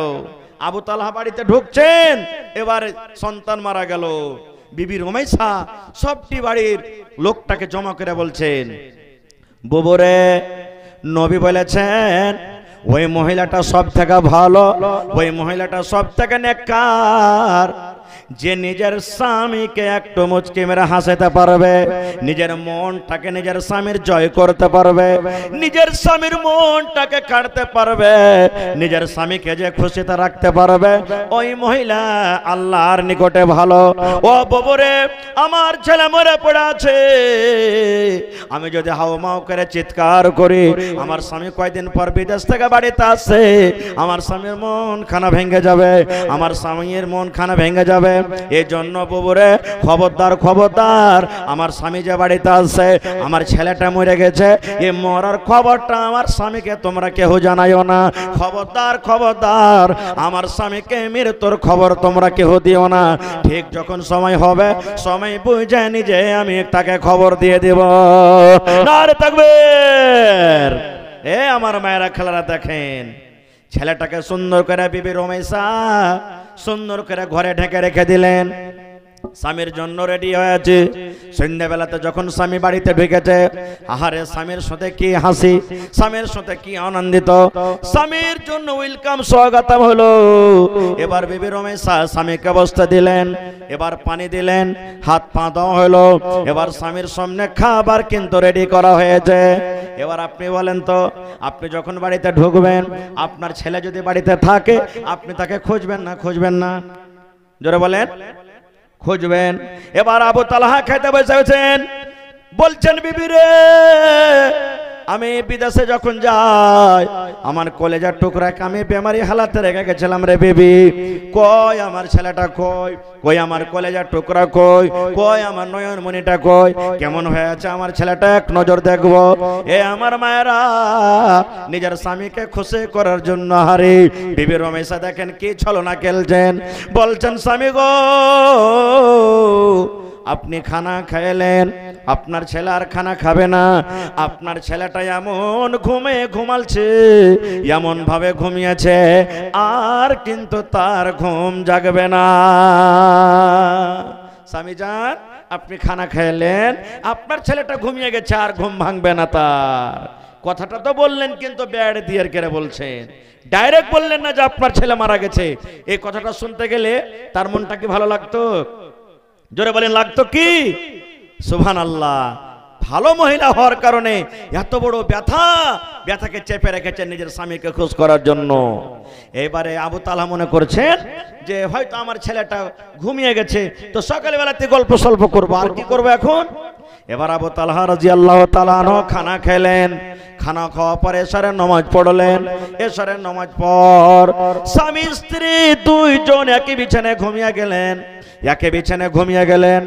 A: আবু তালহা বাড়িতে ঢুকছেন, এবার সন্তান মারা গেল। বিবি রুমাইসা সবটি বাড়ির লোকটাকে জমা করে বলছেন, বুবুরে নবী বলেছেন ওই মহিলাটা সব থেকে ভালো, ওই মহিলাটা সব থেকে নেককার, যে নিজের স্বামীকে একটু মুচকি মেরে হাসাতে পারবে, নিজের মনটাকে নিজের স্বামীর জয় করতে পারবে, নিজের স্বামীর মনটাকে কাটতে পারবে, নিজের স্বামীকে যে খুশিতে রাখতে পারবে, ওই মহিলা আল্লাহর নিকটে ভালো। ও বাবরে, আমার ছেলে মরে পড়ে আছে, আমি যদি হাওমাও করে চিৎকার করি, আমার স্বামী কয়দিন পর বিদেশ থেকে বাড়িতে আসছে, আমার স্বামীর মন খানা ভেঙে যাবে, আমার স্বামীর মন খানা ভেঙে যাবে। এই জন্য বুবুরে খবরদার খবরদার, আমার স্বামী যে বাড়িতে আসছে, আমার ছেলেটা মরে গেছে, এই মরার খবরটা আমার স্বামীকে তোমরা কেউ জানাইও না। খবরদার খবরদার, আমার স্বামীকে মৃত্যুর খবর তোমরা কেউ দিও না। ঠিক যখন সময় হবে, সময় বুঝে নিজে আমি তাকে খবর দিয়ে দেব। নারে তাকবীর! এ আমার মায়েরা খেলারা দেখেন, ছেলেটাকে সুন্দর করে বিবি রমেশা সুন্দর করে ঘরে ঢেকে রেখে দিলেন, স্বামীর জন্য রেডি হয়েছে। সন্ধ্যাবেলাতে যখন স্বামী বাড়িতে ঢুকেছে, আহারে স্বামীর সাথে কি হাসি, স্বামীর সাথে কি আনন্দিত, স্বামীর জন্য ওয়েলকাম স্বাগতম হলো। এবার বিবি রমেশা স্বামীকে বসতে দিলেন, এবার পানি দিলেন, হাত পা দেওয়া হলো, এবার স্বামীর সামনে খাবার কিন্তু রেডি করা হয়েছে। এবার আপনি বলেন তো, আপনি যখন বাড়িতে ঢুকবেন, আপনার ছেলে যদি বাড়িতে থাকে, আপনি তাকে খুঁজবেন না খুঁজবেন না? জোরে বলেন, খুঁজবেন। এবার আবু তালহা খেতে বসেছেন, বলছেন বিবি রে, আমি বিদেশে যখন যাই, আমার কলেজার টুকরাকে আমি বেমারি হালাতে রেখে গেছিলাম রে বিবি, কই আমার ছেলেটা, কই কই আমার কলেজার টুকরা, কই কই আমার নয়নমণিটা, কই কেমন হয়েছে আমার ছেলেটা, এক নজর দেখবো। এ আমার মায়েরা, নিজের স্বামীকে খুশি করার জন্য হারে বিবি রমেশা দেখেন কি ছলনা খেলছেন। বলছেন, স্বামী গো, আপনি খানা খাইলেন, আপনার ছেলে আর খানা খাবে না, আপনার ছেলেটা এমন ঘুমালছে, এমন ভাবে ঘুমিয়েছে, আর কিন্তু তার ঘুম জাগবে না। স্বামী যান, আপনি খানা খাইলেন, আপনার ছেলেটা ঘুমিয়ে গেছে, আর ঘুম ভাঙবে না তার। কথাটা তো বললেন, কিন্তু ব্যাড দিয়ে কেড়ে বলছেন, ডাইরেক্ট বললেন না যে আপনার ছেলে মারা গেছে। এই কথাটা শুনতে গেলে তার মনটা কি ভালো লাগতো? জোরে বলেন, লাগতো কি? সুবহানাল্লাহ। ভালো মহিলা হওয়ার কারণে এত বড় ব্যথাকে চেপে রেখেছেন নিজের স্বামীকে খুশ করার জন্য। এবারে আবু তালহা মনে করছেন যে হয়তো আমার ছেলেটা ঘুমিয়ে গেছে, তো সকালবেলাতে গল্প সল্প করবো, আর কি করবো এখন। এবার আবু তালহা রাদিয়াল্লাহু তাআলা আনহু খানা খেলেন। খানা খাওয়া পরে এশারের নামাজ পড়লেন। এশারের নামাজ পর স্বামী স্ত্রী দুইজন একই বিছানায় ঘুমিয়ে গেলেন।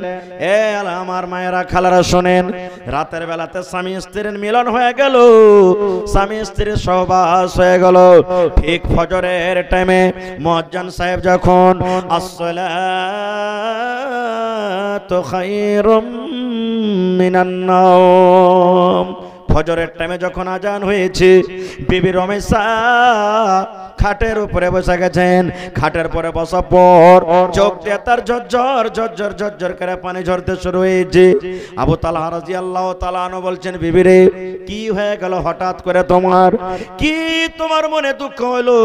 A: এ আমার মায়েরা খালারা শোনেন, রাতের বেলাতে স্বামী স্ত্রীর মিলন হয়ে গেল, স্বামী স্ত্রীর সহবাস হয়ে গেল। ঠিক ফজরের টাইমে মুয়াজ্জিন সাহেব যখন আসসালাতু খায়রুম মিনান নাওম, ফজরের টাইমে যখন আজান হয়েছে, বিবি রমেশা খাটের উপরে বসে গেছেন। খাটের পরে বসার পর চোখ দিয়ে তার ঝরঝর করে পানি ঝরতে শুরু হয়েছে। আবু তালহা রাদিয়াল্লাহু তাআলা আনহু বলছেন, বিবি রে কি হয়ে গেল হঠাৎ করে, তোমার মনে দুঃখ হলো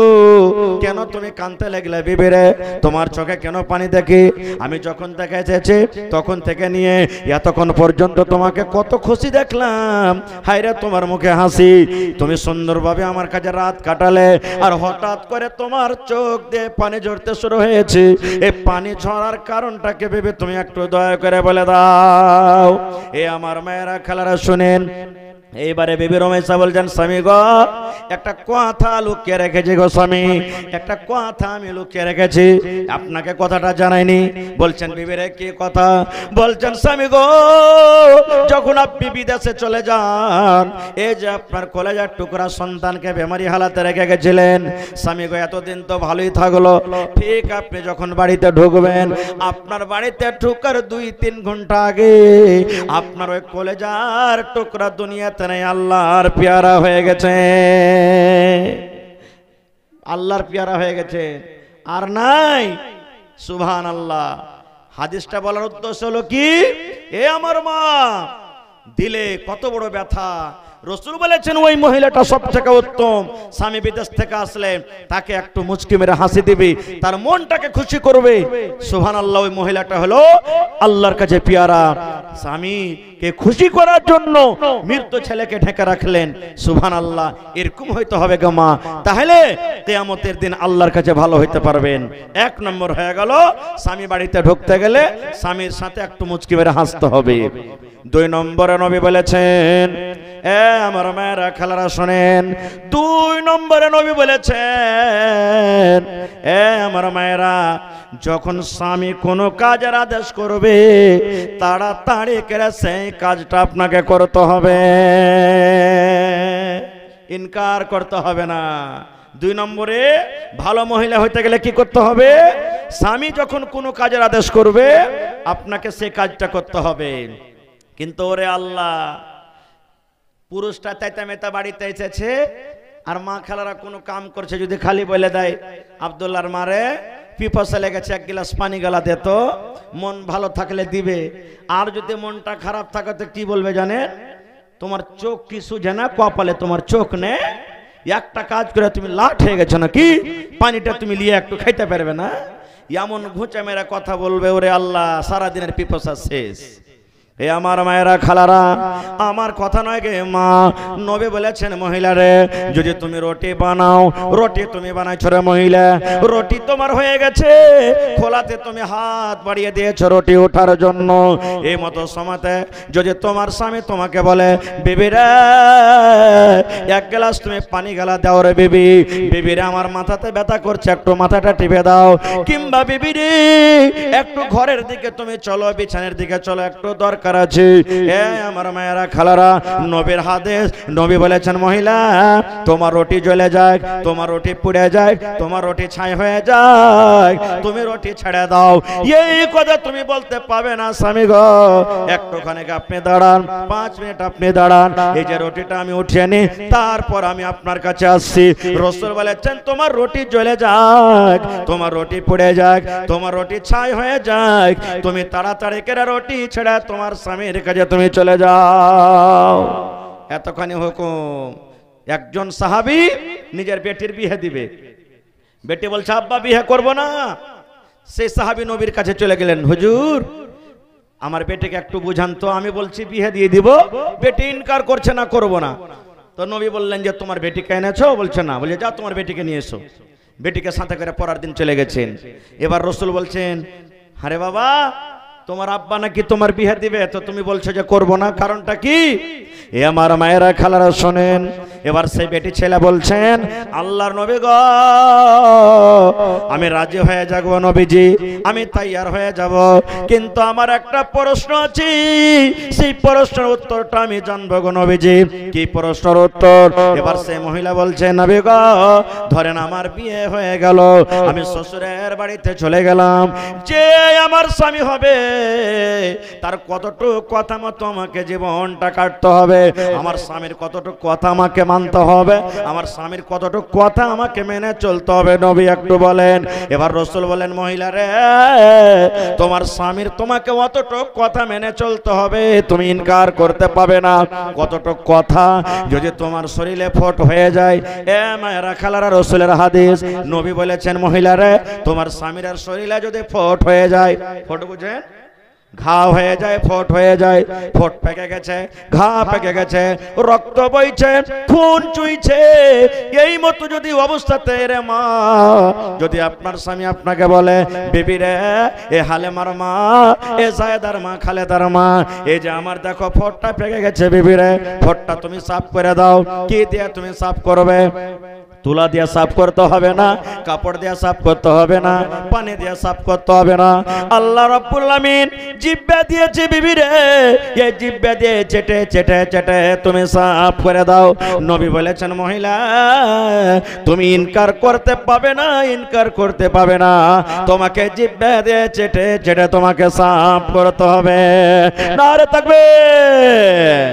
A: কেন, তুমি কাঁদতে লাগলে বিবি রে, তোমার চোখে কেন পানি দেখি? আমি যখন দেখে এসেছি তখন থেকে নিয়ে এতক্ষণ পর্যন্ত তোমাকে কত খুশি দেখলাম, হায়রে তোমার মুখে হাসি, তুমি সুন্দরভাবে আমার কাছে রাত কাটালে, আর হঠাৎ করে তোমার চোখ দিয়ে পানি ঝরতে শুরু হয়েছে। এই পানি ঝরার কারণটাকে ভেবে তুমি একটু দয়া করে বলে দাও। এ আমার মায়েরা খালারা শুনেন, এইবারে বিবি রমেশা বলছেন, স্বামী গো একটা কথা লুকিয়ে রেখেছি গো স্বামী, একটা কথা আমি লুকিয়ে রেখেছি, আপনাকে কথাটা জানাইনি। বলছেন, বিবি রে কি কথা? বলছেন, স্বামী গো যখন আপনি বিদেশে চলে যান, এই যে আপনার কলেজার টুকরা সন্তানকে বেমারি হালাতে রেখে গেছিলেন, স্বামী গো এতদিন তো ভালোই থাকলো, ঠিক আপনি যখন বাড়িতে ঢুকবেন, আপনার বাড়িতে ঢুকার 2-3 ঘন্টা আগে আপনার ওই কলেজার টুকরা দুনিয়াতে নাই আল্লাহর পেয়ারা হয়ে গেছে, আল্লাহর পেয়ারা হয়ে গেছে, আর নাই। সুবহানাল্লাহ। হাদিসটা বলার উদ্দেশ্য হলো কি, এ আমার মা দিলে কত বড় ব্যথা। রাসূল বলেছেন ওই মহিলাটা সবথেকে উত্তম, স্বামী বিদেশ থেকে আসলে তাকে একটু মুচকি মেরে হাসি দিবে, তার মনটাকে খুশি করবে। সুবহানাল্লাহ। ওই মহিলাটা হলো আল্লাহর কাছে পেয়ারা, স্বামীকে খুশি করার জন্য মৃত ছেলেকে ঢেকে রাখলেন। সুবহানাল্লাহ। এরকম হইতে হবে গো মা, তাহলে কিয়ামতের দিন আল্লাহর কাছে ভালো হইতে পারবেন। 1 নম্বর হয়ে গেল, স্বামী বাড়িতে ঢুকতে গেলে স্বামীর সাথে একটু মুচকি মেরে হাসতে হবে। 2 নম্বরে নবী বলেছেন, এ আমার মায়েরা খালারা শোনেন, 2 নম্বরে নবী বলেছেন, এ আমার মায়েরা যখন স্বামী কোনো কাজের আদেশ করবে তাড়াতাড়ি করে সেই কাজটা আপনাকে করতে হবে, ইনকার করতে হবে না। 2 নম্বরে ভালো মহিলা হইতে গেলে কি করতে হবে? স্বামী যখন কোনো কাজের আদেশ করবে আপনাকে সেই কাজটা করতে হবে। কিন্তু ওরে আল্লাহ, পুরুষটা তাইতা মেতা বাড়িতে এসেছে আর মা খালারা কোনো কাম করছে, যদি খালি বলে দেয় আব্দুল্লাহর মারে পিপাসা লেগেছে 1 গ্লাস পানি গালা দে, তো মন ভালো থাকলে দিবে। আর যদি মনটা খারাপ থাকে তো কি বলবে জানেন? তোমার চোখ কি সুঝে না, কপালে তোমার চোখ নেই, একটা কাজ করে তুমি লাট হয়ে গেছো নাকি, পানিটা তুমি লিয়ে একটু খাইতে পারবে না, এমন ঘুঁচে মেরা কথা বলবে। ওরে আল্লাহ, সারাদিনের পিপাসা শেষ। এ আমার মায়েরা খালারা, আমার কথা নয় গে মা, নবী বলেছেন মহিলারে যদি তুমি রুটি বানাও, রুটি তুমি বানাইছো রে মহিলা, রুটি তোমার হয়ে গেছে, খোলাতে তুমি হাত বাড়িয়ে দিয়েছো রুটি ওঠার জন্য। এই মতো সময়তে যদি তোমার স্বামী তোমাকে বলে, বিবি রে 1 গ্লাস তুমি পানি গালা দাও রে বিবি, বিবি রে আমার মাথাতে ব্যথা করছে একটু মাথাটা টিপে দাও, কিংবা বিবি রে একটু ঘরের দিকে তুমি চলো, বিছানার দিকে চলো, একটু দরকার আছে। এ আমার মায়েরা খালারা, নবীর হাদিস, নবী বলেছেন মহিলা তোমার রুটি জ্বলে যায়, তোমার রুটি পুড়ে যায়, তোমার রুটি ছাই হয়ে যায়, তুমি রুটি ছেড়ে দাও, এই কথা তুমি বলতে পাবে না স্বামী গো। একটুখানি আপনি দাঁড়ান, 5 মিনিট আপনি দাঁড়ান, এই যে রুটিটা আমি উঠিয়ে নি, তারপর আমি আপনার কাছে আসছি। রাসূল বলেছেন তোমার রুটি জ্বলে যাক, তোমার রুটি পুড়ে যাক, তোমার রুটি ছাই হয়ে যাক, তুমি তাড়াতাড়ি করে রুটি ছেড়ে তোমার স্বামীর কাছে তুমি চলে যাও। এতখানি হুকুম। একজন সাহাবী নিজের বেটির বিয়ে দিবে, বেটি বলছে আব্বা বিয়ে করব না। সেই সাহাবী নবীর কাছে চলে গেলেন, হুজুর আমার বেটিকে একটু বুঝান তো, আমি বলছি বিয়ে দিয়ে দিব, বেটি ইনকার করছে না করব না। তো নবী বললেন যে তোমার বেটিকে এনেছো? বলছে না। বলে যাও তোমার বেটিকে নিয়ে এসো। বেটিকে সাথে করে পরের দিন চলে গেছেন। এবার রাসূল বলছেন, আরে বাবা তোমার আব্বা নাকি তোমার বিয়ে দিবে, তো তুমি বলছো যে করব না, কারণটা কি? এ আমার মায়েরা খালারা শোনেন। এবার সেই বেটি ছেলে বলছেন, আল্লাহর নবী গো, আমি রাজি হয়ে যাব নবীজি, আমি তৈয়ার হয়ে যাব, কিন্তু আমার একটা প্রশ্ন আছে, সেই প্রশ্নের উত্তরটা আমি জানবো গো নবীজি। কি প্রশ্নের উত্তর? এবার সেই মহিলা বলছে, নবী গো ধরেন আমার বিয়ে হয়ে গেল, আমি শ্বশুরের বাড়িতে চলে গেলাম, যে আমার স্বামী হবে তার কতটুকু কথা মতো আমাকে জীবনটা কাটতে হবে, আমার স্বামীর কতটুকু কথা আমাকে মানতে হবে, আমার স্বামীর কতটুকু কথা আমাকে মেনে চলতে হবে, নবী একটু বলেন। এবার রাসূল বলেন, মহিলা রে তোমার স্বামীর তোমাকে অতটুকু কথা মেনে চলতে হবে, তুমি ইনকার করতে পাবে না। কতটুকু কথা? যদি তোমার শরীরে ফোট হয়ে যায়, এ মায়েরা খালারা রাসূলের হাদিস, নবী বলেছেন মহিলা রে তোমার স্বামীর শরীরে যদি ফোট হয়ে যায়, ফোট বুঝেন ঘা হয়ে যায়, ফোট হয়ে যায়, ফোট পেকে গেছে, ঘা পেকে গেছে, রক্ত বইছে, খুন চুইছে, এই মতো যদি অবস্থাতে রে মা, যদি আপনার স্বামী আপনাকে বলে বিবি রে এ হালেমার মা, এ জায়েদার মা, খালেদার মা, এই যে আমার দেখো ফোটটা পেকে গেছে বিবি রে, ফোটটা তুমি সাফ করে দাও। কি দিয়ে তুমি সাফ করবে? তুলা দিয়ে সাফ করতে হবে না, কাপড় দিয়ে সাফ করতে হবে না, পানি দিয়ে সাফ করতে হবে না, আল্লাহ রাব্বুল আমিন জিহ্বা দিয়েছে বিবি রে, এই জিহ্বা দিয়ে চেটে চেটে চেটে তুমি সাফ করে দাও। নবী বলেছেন মহিলা তুমি ইনকার করতে পাবে না, ইনকার করতে পাবে না, তোমাকে জিহ্বা দিয়ে চেটে চেটে তোমাকে সাফ করতে হবে। নারে তাকবীর!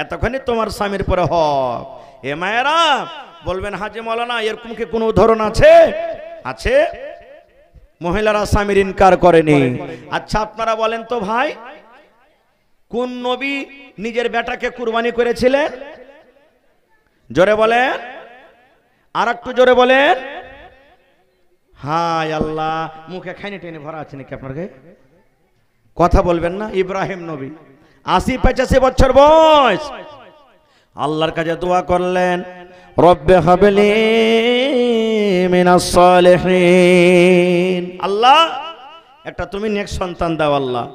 A: এতক্ষণই তোমার স্বামীর পরে হক। এ মায়েরা বলবেন, হাজী মাওলানা এরকম কি কোনো উদাহরণ আছে? আছে। মহিলারা স্বামীর ইনকার করেনি। আচ্ছা আপনারা বলেন তো ভাই, কোন নবী নিজের বেটাকে কুরবানি করেছিলেন? জোরে বলেন, আর একটু জোরে বলেন। হায় আল্লাহ, মুখে খাইনি টেনে ভরা আছে নাকি আপনার? কথা বলবেন না। ইব্রাহিম নবী ৮০-৮৫ বছর বয়স, আল্লাহর কাছে দোয়া করলেন, রব্বে হাবলি মিনাস সালিহিন, আল্লাহ একটা তুমি নেক সন্তান দাও আল্লাহ।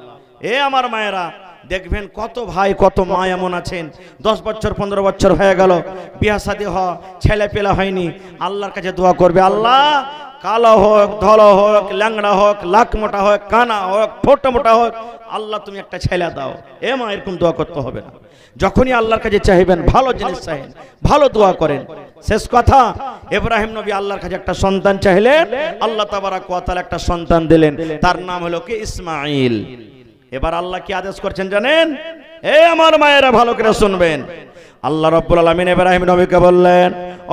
A: এ আমার মায়েরা দেখবেন কত ভাই কত মা এমন আছেন 10 বছর 15 বছর হয়ে গেল, বিয়ে শাদী ছেলে পেলা হয়নি, আল্লাহর কাছে দোয়া করবে, আল্লাহ কালো হোক, ধলো হোক, ল্যাংড়া হোক, লাখ মোটা হোক, কানা হোক, ফোঁটা মোটা হোক, আল্লাহ তুমি একটা ছেলে দাও। এ মা এরকম দোয়া করতে হবে না। যখনই আল্লাহর কাছে চাইবেন, ভালো জিনিস চাইবেন, ভালো দোয়া করেন। শেষ কথা, ইব্রাহিম নবী আল্লাহর কাছে একটা সন্তান চাইলেন, আল্লাহ তাবারাক ওয়া তাআলা একটা সন্তান দিলেন, তার নাম হলো কি ইসমাঈল। এবার আল্লাহ কি আদেশ করছেন জানেন? এ আমার মায়েরা ভালো করে শুনবেন। আল্লাহ রাব্বুল আলামিন ইব্রাহিম নবীকে বললেন,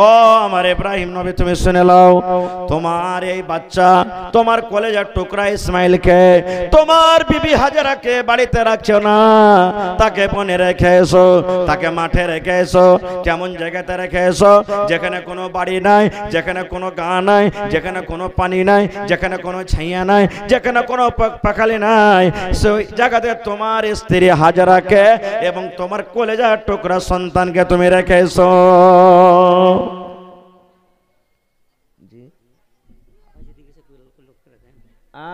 A: ও আমার ইব্রাহিম নবী তুমি শুনে নাও, তোমার এই বাচ্চা, তোমার কলেজার টুকরা ইসমাইলকে তোমার বিবি হাজেরাকে বাড়িতে রাখছো না, তাকে বনে রেখে এসো, তাকে মাঠে রেখে এসো। কেমন জায়গাতে রেখে এসো? যেখানে কোনো বাড়ি নাই, যেখানে কোনো গা নাই, যেখানে কোনো পানি নাই, যেখানে কোনো ছাইয়া নাই, যেখানে কোনো পাখালি নাই, সেই জায়গাতে তোমার স্ত্রী হাজেরাকে এবং তোমার কলেজার টুকরা সন্তানকে তুমি রেখে এসো।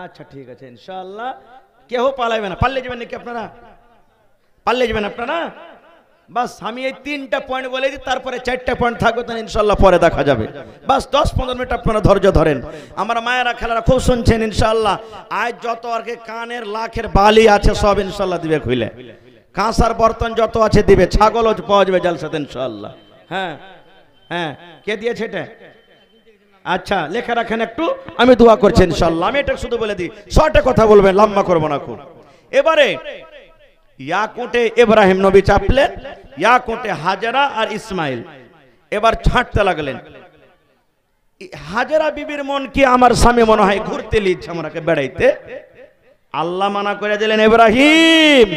A: আচ্ছা ঠিক আছে, ইনশাআল্লাহ কেউ পালাইবে না। পাল্লে যাবেন নাকি আপনারা? পাল্লে যাবেন আপনারা? বাস আমি এই 3টা পয়েন্ট বলে দিই, তারপরে 4টা পয়েন্ট থাকবে, তাহলে ইনশাআল্লাহ পরে দেখা যাবে। বাস 10-15 মিনিট আপনারা ধৈর্য ধরেন। আমার মায়েরা খেলারা খুব শুনছেন ইনশাআল্লাহ। আজ যত আর কি কানের লাখের বালি আছে সব ইনশাআল্লাহ দিবে খুলে, কাঁসার বর্তন যত আছে দিবে, ছাগলও পাওয়া যাবে জালসাতে ইনশাআল্লাহ। হ্যাঁ হ্যাঁ, কে দিয়েছে এটা? আচ্ছা লেখা রাখেন একটু, আমি দোয়া করছি ইনশাআল্লাহ। আমি এটা শুধু বলে দিই, শর্টে কথা বলবেন, লম্বা করব না খুব। এবারে ইয়াকুটে ইব্রাহিম নবী চাপলেন, ইয়াকুটে হাজেরা আর ইসমাইল এবার ছাঁটতে লাগলেন। হাজেরা বিবির মন কি, আমার স্বামী মনে হয় ঘুরতে লিচ্ছে আমাকে বেড়াইতে। আল্লাহ মানা করে দিলেন, ইব্রাহিম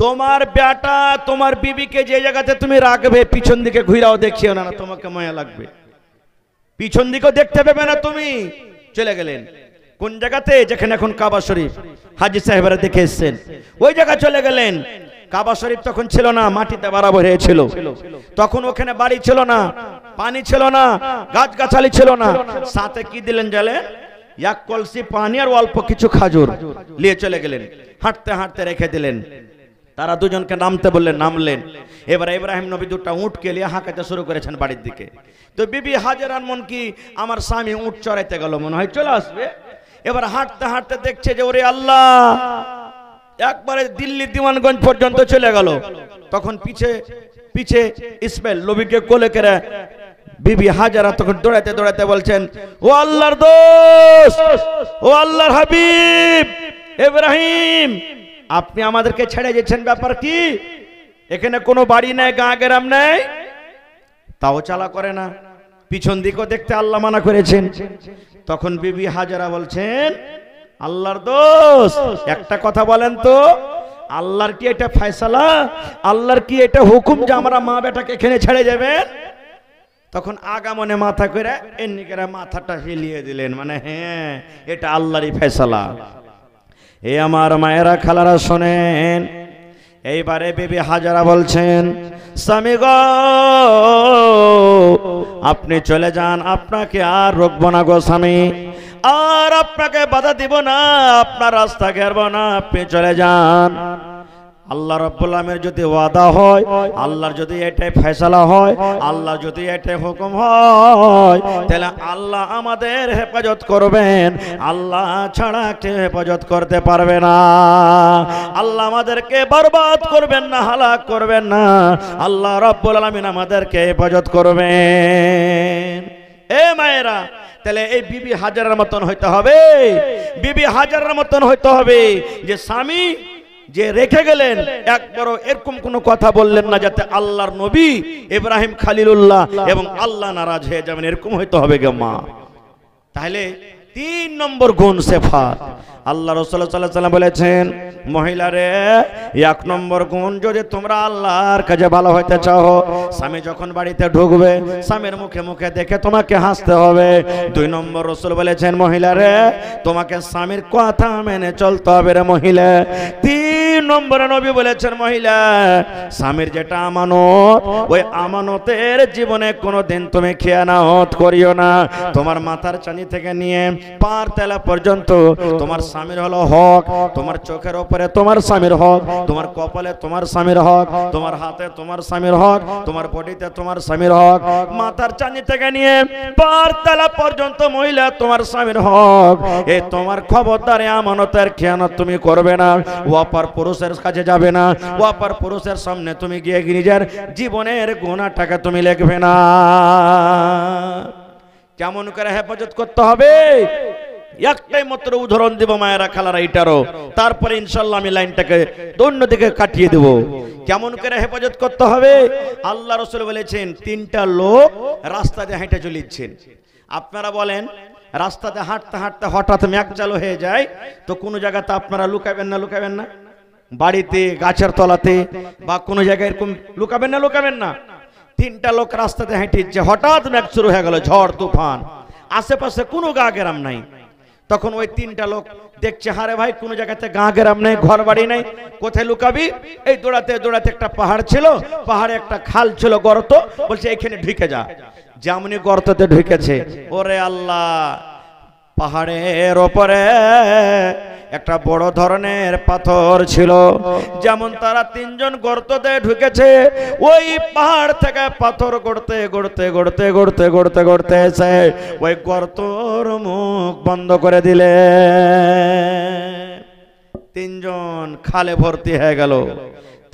A: তোমার বেটা তোমার বিবিকে যে জায়গাতে তুমি রাখবে পিছন দিকে ঘুরাও দেখিও না, তোমাকে মায়া লাগবে, পিছন দিকেও দেখতে পাবে না তুমি। চলে গেলেন কোন জায়গাতে? যেখানে এখন কাবা শরীফ, হাজী সাহেবরা দেখে এসেছেন, ওই জায়গা চলে গেলেন। কাবা শরীফ তখন ছিল না, মাটিতে বরাবর হয়েছিল। তখন ওখানে বাড়ি ছিল না, পানি ছিল না, গাছগাছালি ছিল না। সাথে কি দিলেন জানেন? এক কলসি পানি আর অল্প কিছু খাজুর নিয়ে চলে গেলেন। হাঁটতে হাঁটতে রেখে দিলেন। তারা দুজনকে নামতে বললেন, নামলেন। এবার ইব্রাহিম নবী দুটা উটকে নিয়ে হাঁকাতে শুরু করেছেন বাড়ির দিকে। তো বিবি হাজেরার মন কি, আমার স্বামী উট চড়াইতে গেল, মনে হয় চলে আসবে। এবার হাঁটতে হাঁটতে দেখছে যে ওরে আল্লাহ, একবারে দিল্লি দিওয়ানগঞ্জ পর্যন্ত চলে গেল। তখন পিছে পিছে ইসমাইল নবীকে কোলে করে বিবি হাজেরা তখন দৌড়াতে দৌড়াতে বলছেন, ও আল্লাহর দোস্ত, ও আল্লাহর হাবিব ইব্রাহিম, আপনি আমাদেরকে ছেড়ে গেছেন, ব্যাপার কি? এখানে কোনো বাড়ি নাই, গাঁ গ্রাম নাই, তাও চালা করে না, পিছন দিকও দেখতে আল্লাহ মানা করেছেন। তখন বিবি হাজেরা বলছেন, আল্লাহর দোস্ত একটা কথা বলেন তো, আল্লাহর কি এটা ফয়সালা, আল্লাহর কি এটা হুকুম যে আমরা মা বেটাকে এখানে ছেড়ে যাবেন? তখন আগা মনে মাথা করে এমনি করে মাথাটা হিলিয়ে দিলেন, মানে হ্যাঁ এটা আল্লাহরই ফয়সালা। এই আমার মায়েরা খালারা শোনেন, এইবারে বিবি হাজেরা বলছেন, স্বামী গো আপনি চলে যান, আপনাকে আর রোকবো না গো স্বামী, আর আপনাকে বাধা দিব না, আপনার রাস্তা ঘেরব না, আপনি চলে যান। আল্লাহ রাব্বুল আলামিনের যদি ওয়াদা হয়, আল্লাহর যদি এটাই ফয়সালা হয়, আল্লাহ যদি এটাই হুকুম হয়, তাহলে আল্লাহ আমাদের হেফাজত করবেন, আল্লাহ ছাড়া কেউ হেফাজত করতে পারবে না। আল্লাহ আমাদেরকে বরবাদ করবেন না, হালাক করবেন না, আল্লাহ রাব্বুল আলামিন আমাদেরকে হেফাজত করবেন। এ মায়েরা, তাহলে এই বিবি হাজেরার মতন হইতে হবে, বিবি হাজেরার মতন হইতে হবে যে স্বামী যে রেখে গেলেন একবারও এরকম কোনো কথা বললেন না যাতে আল্লাহর নবী ইব্রাহিম খলিলুল্লাহ এবং আল্লাহ নারাজ হয়ে যাবেন, এরকম হইতে হবে গো মা। তাহলে 3 নম্বর গুণ সিফাত। আল্লাহ রাসূল সাল্লাল্লাহু আলাইহি ওয়াসাল্লাম বলেছেন, মহিলারে 1 নম্বর গুণ, যদি তোমরা আল্লাহর কাছে ভালো হইতে চাও, স্বামী যখন বাড়িতে ঢুকবে স্বামীর মুখে মুখে দেখে তোমাকে হাসতে হবে। 2 নম্বর রাসূল বলেছেন, মহিলারে তোমাকে স্বামীর কথা মেনে চলতে হবে রে মহিলা। 3 নম্বরে নবী বলেছেন, মহিলা স্বামীর যেটা আমানত, ওই আমানতের জীবনে কোনোদিন তুমি খেয়ানত করিও না। তোমার মাথার চানি থেকে নিয়ে পার তেলা পর্যন্ত তোমার স্বামীর হলো হক, তোমার চোখের উপরে তোমার স্বামীর হক, তোমার কপালে তোমার স্বামীর হক, তোমার হাতে তোমার স্বামীর হক, তোমার বডিতে তোমার স্বামীর হক, মাথার চানি থেকে নিয়ে পার তেলা পর্যন্ত মহিলা তোমার স্বামীর হক। এই তোমার খবরদারে আমানতের খেয়ানত তুমি করবে না, ওয়াপার পুরুষের কাছে যাবে না, ওয়াপার পুরুষের সামনে তুমি গিয়ে নিজের জীবনের গুনাহটাকে তুমি লিখবে না। কেমন করে হেফাজত করতে হবে একটাই মাত্র উদাহরণ দেব মায়েরা খালারা এটারও, তারপরে ইনশাআল্লাহ আমি লাইনটাকে অন্যদিকে কাটিয়ে দেব। কেমন করে হেফাজত করতে হবে? আল্লাহ রাসূল বলেছেন, 3টা লোক রাস্তাতে হেঁটে চলেছেন। আপনারা বলেন রাস্তাতে হাঁটতে হাঁটতে হঠাৎ মেঘ চালু হয়ে যায়, তো কোনো জায়গাতে আপনারা লুকাবেন না? লুকাবেন না? বাড়িতে, গাছের তলাতে বা কোনো জায়গায় এরকম লুকাবেন না? লুকাবেন না? 3টা লোক রাস্তাতে হেঁটেছে, হঠাৎ মেঘ শুরু হয়ে গেল, ঝড় তুফান, আশেপাশে কোনো গা গ্রাম নাই। তখন ওই 3টা লোক দেখছে, হারে ভাই কোনো জায়গাতে গা গ্রাম নেই, ঘর বাড়ি নেই, কোথায় লুকাবি? এই দৌড়াতে দৌড়াতে একটা পাহাড় ছিল, পাহাড়ে একটা খাল ছিল, গর্ত, বলছে এখানে ঢুকে যা। যেমনি গর্ততে ঢুকেছে, ওরে আল্লাহ, পাহাড়ের ওপরে একটা বড় ধরনের পাথর ছিল। যেমন তারা 3 জন গর্ততে ঢুকেছে, ওই পাহাড় থেকে পাথর গড়তে গড়তে গড়তে গড়তে গড়তে গড়তে এসে ওই গর্তর মুখ বন্ধ করে দিলে। 3 জন খালে ভর্তি হয়ে গেল।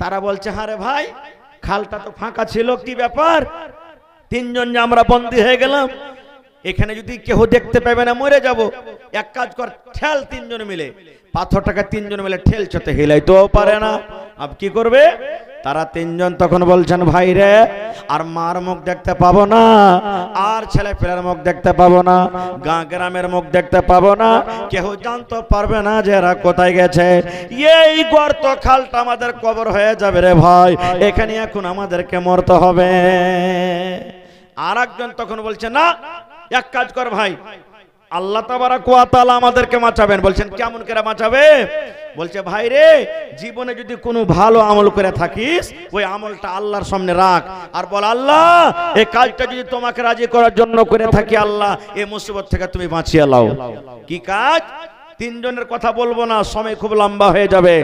A: তারা বলছে, হারে ভাই খালটা তো ফাঁকা ছিল, কি ব্যাপার? 3 জন যে আমরা বন্দী হয়ে গেলাম, এখানে যদি কেউ দেখতে পাবে না মরে যাব। এক কাজ কর, ঠেল 3 জন মিলে, পাথরটাকে 3 জন মিলে ঠেলছে, তো হিলাইতেও পারে না, আব কি করবে? তারা 3 জন তখন বলছেন, ভাই রে আর মার মুখ দেখতে পাবো না, আর ছেলে পেলের মুখ দেখতে পাবো না, গাঁ গ্রামের মুখ দেখতে পাবো না, কেউ জানতে পারবে না যে এরা কোথায় গেছে। এই গর্ত খালটা আমাদের কবর হয়ে যাবে রে ভাই, এখানে এখন আমাদেরকে মরতে হবে। আর একজন তখন বলছে, না এক কাজ কর ভাই, আল্লাহ তাবারাক ওয়া তাআলা আমাদেরকে বাঁচাবেন। বলছেন কেমন করে বাঁচাবে? বলছে ভাই রে, জীবনে যদি কোনো ভালো আমল করে থাকিস ওই আমলটা আল্লাহর সামনে রাখ আর বল, আল্লাহ এই কাজটা যদি তোমাকে রাজি করার জন্য করে থাকি, আল্লাহ এই মুসিবত থেকে তুমি বাঁচিয়ে লাও। কি কাজ? তিনজনের কথা বলবো না, সময় খুব লম্বা হয়ে যাবে।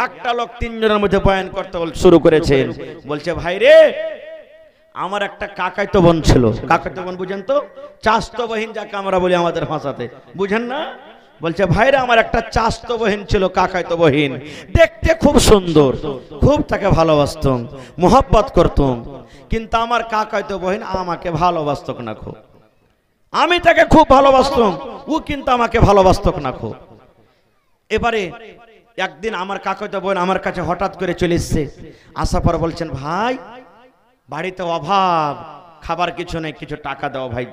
A: একটা লোক তিনজনের মধ্যে বয়ান করতে শুরু করেছেন। বলছে ভাই রে, আমার একটা কাকাইতো বোন ছিল। কাকাইতো বোন বুঝেন তো? চাচতো বহিন যাকে আমরা বলি আমাদের ভাষাতে, বুঝেন না? বলছে ভাইরা, আমার একটা চাচতো বহিন ছিল, কাকাইতো বহিন, দেখতে খুব সুন্দর, খুব তাকে ভালোবাসতাম, মোহাব্বত করতাম, কিন্তু আমার কাকাইতো বহিন আমাকে ভালোবাসত না খুব। আমি তাকে খুব ভালোবাসতাম, ও কিন্তু আমাকে ভালোবাসত না খুব। এবারে একদিন আমার কাকাইতো বোন আমার কাছে হঠাৎ করে চলে এসেছে। আসার পর বলছেন, ভাই বাড়িতে অভাব, খাবার কিছু নেই, কিছু টাকা দাও ভাই,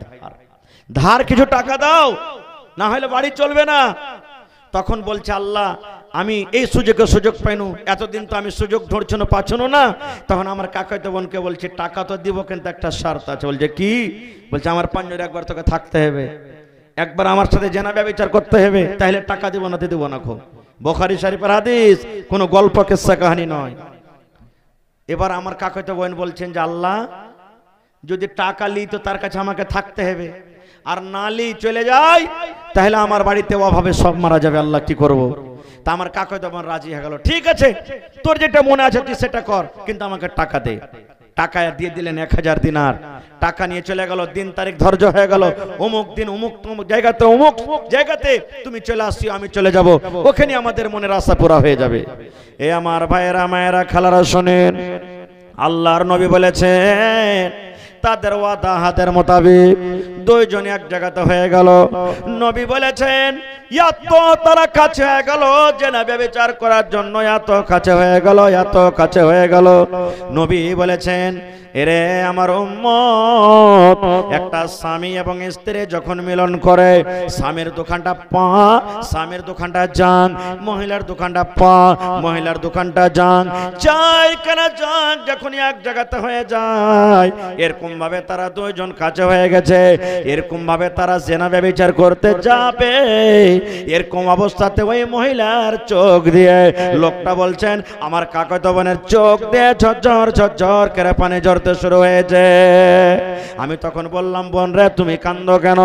A: ধার কিছু টাকা দাও, না হলে বাড়ি চলবে না। তখন বলছে, আল্লাহ আমি এই সুযোগ পাইনু, এতদিন তো আমি সুযোগ ধরছিল পাচ্ছিল না। তখন আমার কাকাইতো বোনকে বলছে, টাকা তো দিব, কিন্তু একটা শর্ত আছে। বলছে কি? বলছে আমার পাঞ্জরে একবার তোকে থাকতে হবে, একবার আমার সাথে জেনা ব্যভিচার করতে হবে, তাহলে টাকা দিব না, দিব না। খুব বুখারী শরীফের হাদিস, কোনো গল্প কিস্সা কাহিনী নয়। এবার আমার কাকাইতো বোন বলছেন যে, আল্লাহ যদি টাকা লি তো তার কাছে আমাকে থাকতে হবে, আর না লি চলে যাই তাহলে আমার বাড়িতে অভাবে সব মারা যাবে, আল্লাহ কি করব? তা আমার কাকাইতো বোন রাজি হয়ে গেল, ঠিক আছে তোর যেটা মনে আছে তুই সেটা কর, কিন্তু আমাকে টাকা দে। টাকা দিয়ে দিলেন 1000 দিনার। টাকা নিয়ে চলে গেল, দিন তারিখ ধার্য হয়ে গেল, অমুক দিন অমুক জায়গাতে অমুক জায়গাতে তুমি চলে আসিও, আমি চলে যাব, ওখানে আমাদের মনের আশা পুরা হয়ে যাবে। এ আমার ভাইয়েরা মায়েরা খালারা শোনেন, আল্লাহর নবী বলেছেন তাদের ওয়াদা হাতের মোতাবেক দুইজন এক জায়গাতে হয়ে গেল। নবী বলেছেন এত তারা কাছে হয়ে গেল, জেনা ব্যভিচার করার জন্য এত কাছে হয়ে গেল, এত কাছে হয়ে গেল। নবী বলেছেন, এরে আমার উম্মত, একটা স্বামী এবং স্ত্রী যখন মিলন করে, স্বামীর দোকানটা পা, স্বামীর দোকানটা জান, মহিলার দোকানটা পা, মহিলার দোকানটা জান, চাই কেনা জান যখন এক জায়গাতে হয়ে যায়, এরকম ভাবে তারা দুইজন কাছে হয়ে গেছে, এরকম ভাবে তারা জেনা ব্যভিচার করতে যাবে। এরকম অবস্থাতে ওই মহিলার চোখ দিয়ে, লোকটা বলছেন আমার কাকাইতো বোনের চোখ দিয়ে ঝরঝর ঝরঝর করে পানি ঝরতে শুরু হয়েছে। আমি তখন বললাম, বোন রে তুমি কান্দো কেন?